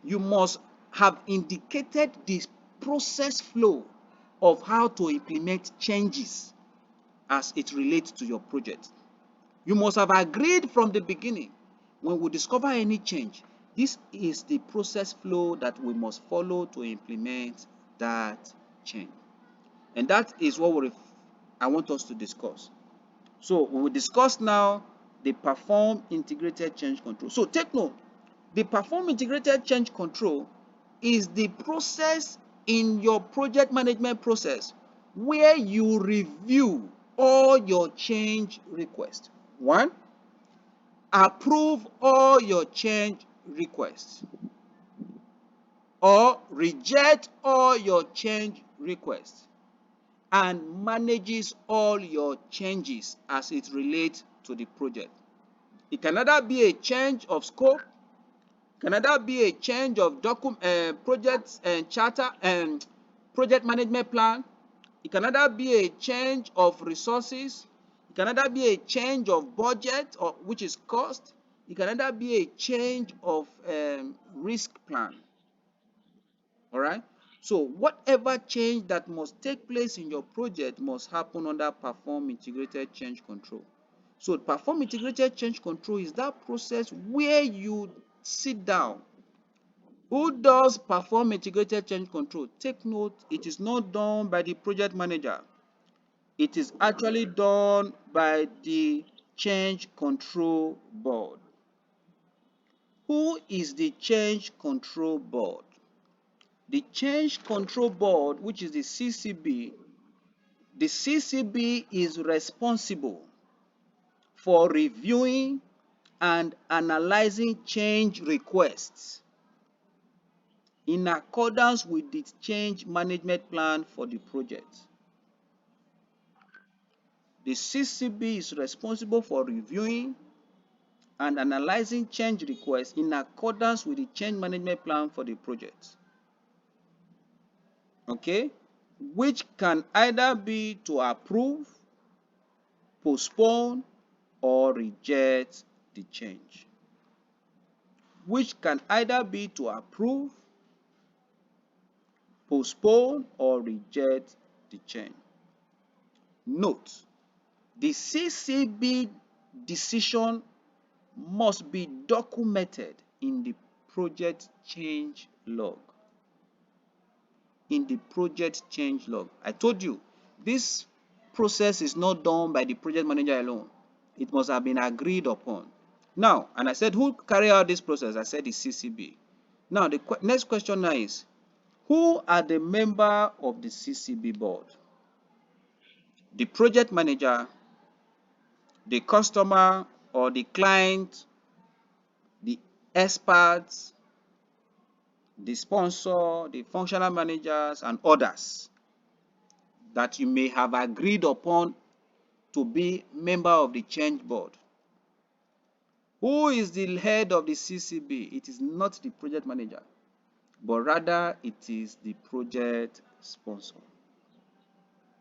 you must have indicated the process flow of how to implement changes as it relates to your project. You must have agreed from the beginning, when we discover any change, this is the process flow that we must follow to implement that change. And that is what I want us to discuss. So we will discuss now the perform integrated change control. So take note, the perform integrated change control is the process in your project management process where you review all your change requests. One, approve all your change requests or reject all your change requests and manages all your changes as it relates to the project. It can either be a change of scope, can either be a change of project and charter and project management plan. It can either be a change of resources. It can either be a change of budget, or which is cost. It can either be a change of risk plan. All right. So whatever change that must take place in your project must happen under perform integrated change control. So perform integrated change control is that process where you sit down. Who does perform integrated change control? Take note, it is not done by the project manager. It is actually done by the change control board. Who is the change control board? The change control board, which is the CCB is responsible for reviewing and analyzing change requests in accordance with the change management plan for the project. The CCB is responsible for reviewing and analyzing change requests in accordance with the change management plan for the project. Okay? Which can either be to approve, postpone, or reject the change. Which can either be to approve, postpone, or reject the change. Note, the CCB decision must be documented in the project change log. In the project change log. I told you, this process is not done by the project manager alone. It must have been agreed upon. Now, and I said, who carry out this process? I said the CCB. Now, the next question now is, who are the member of the CCB board? The project manager, the customer or the client, the experts, the sponsor, the functional managers, and others that you may have agreed upon to be member of the change board. Who is the head of the CCB? It is not the project manager, but rather it is the project sponsor.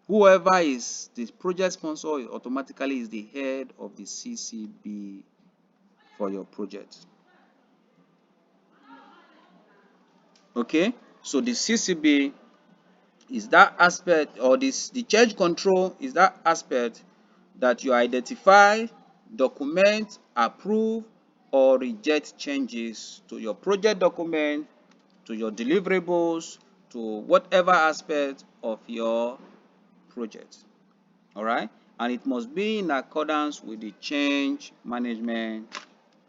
Whoever is the project sponsor automatically is the head of the CCB for your project. Okay, so the CCB is that aspect, or the change control is that aspect that you identify, document, approve, or reject changes to your project document, to your deliverables, to whatever aspect of your project. All right, and it must be in accordance with the change management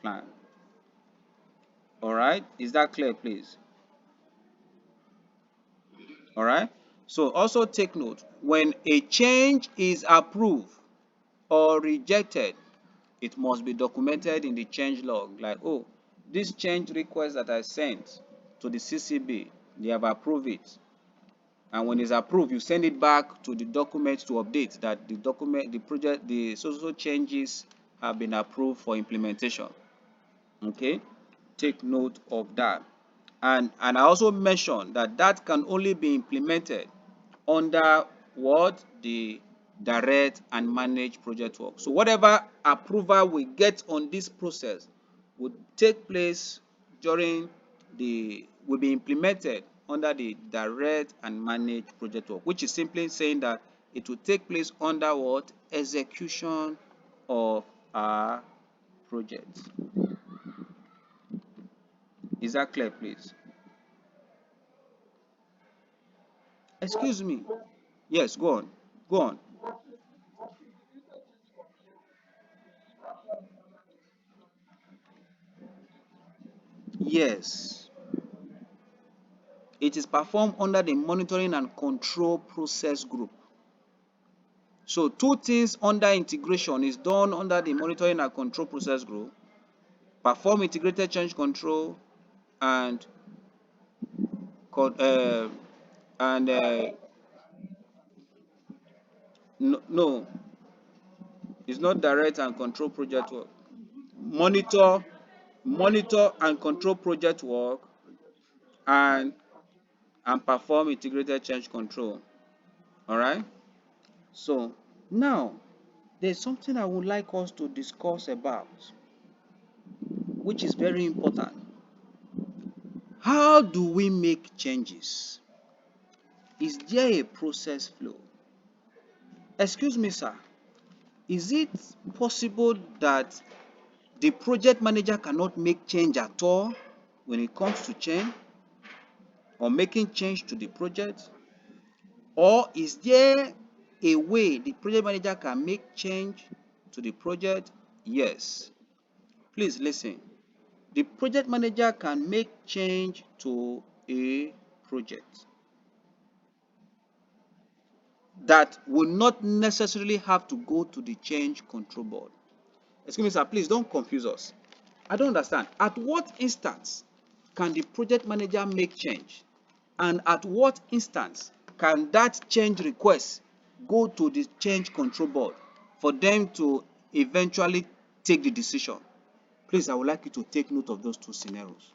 plan. All right, is that clear, please? All right, so also take note, when a change is approved or rejected, it must be documented in the change log, like, oh, this change request that I sent to the CCB, they have approved it. And when it's approved, you send it back to the document to update that the document, the project, the so changes have been approved for implementation. Okay, take note of that. And I also mentioned that that can only be implemented under what? The direct and manage project work. So whatever approval we get on this process would take place during the will be implemented under the direct and manage project work, which is simply saying that it will take place under what? Execution of our project. Is that clear, please? Excuse me. Yes, go on. Go on. Yes. It is performed under the monitoring and control process group. So two things under integration is done under the monitoring and control process group. Perform integrated change control and uh, and no, no, it's not direct and control project work. Monitor, monitor and control project work and perform integrated change control. All right. So now there's something I would like us to discuss about, which is very important. How do we make changes? Is there a process flow? Excuse me, sir. Is it possible that the project manager cannot make change at all when it comes to change or making change to the project? Or is there a way the project manager can make change to the project? Yes. Please listen. The project manager can make change to a project that will not necessarily have to go to the change control board. Excuse me, sir, please don't confuse us. I don't understand. At what instance can the project manager make change? And at what instance can that change request go to the change control board for them to eventually take the decision? Please, I would like you to take note of those two scenarios.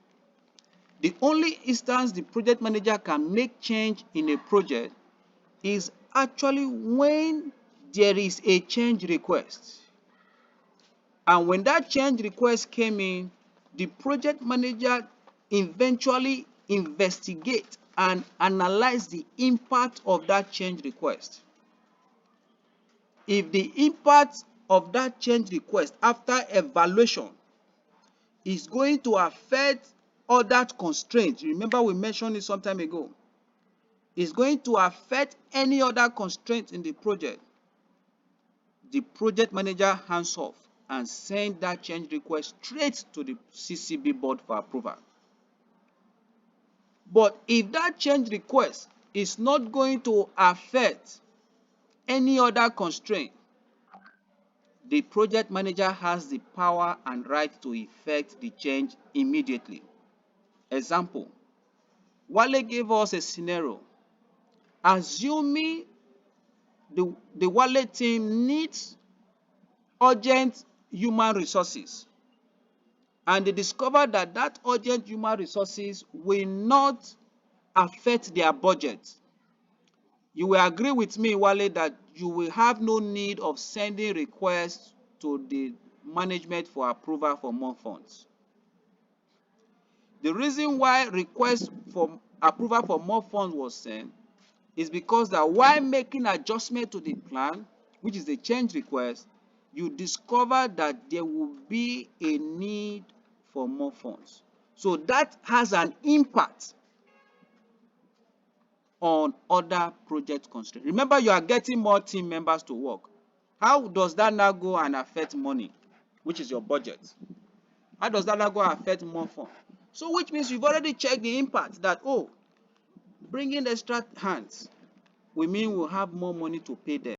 The only instance the project manager can make change in a project is actually when there is a change request. And when that change request came in, the project manager eventually investigate and analyze the impact of that change request. If the impact of that change request after evaluation is going to affect other constraints, remember we mentioned it some time ago, is going to affect any other constraint in the project, the project manager hands off and send that change request straight to the CCB board for approval. But if that change request is not going to affect any other constraint, the project manager has the power and right to effect the change immediately. Example, Wale gave us a scenario. Assuming the Wale team needs urgent human resources and they discover that that urgent human resources will not affect their budget. You will agree with me, Wale, that you will have no need of sending requests to the management for approval for more funds. The reason why request for approval for more funds was sent is because that while making adjustment to the plan, which is the change request, you discover that there will be a need for more funds. So that has an impact on other project constraints. Remember, you are getting more team members to work. How does that now go and affect money, which is your budget? How does that now go and affect more fun? So which means you've already checked the impact that, oh, bringing extra hands will mean we'll have more money to pay them.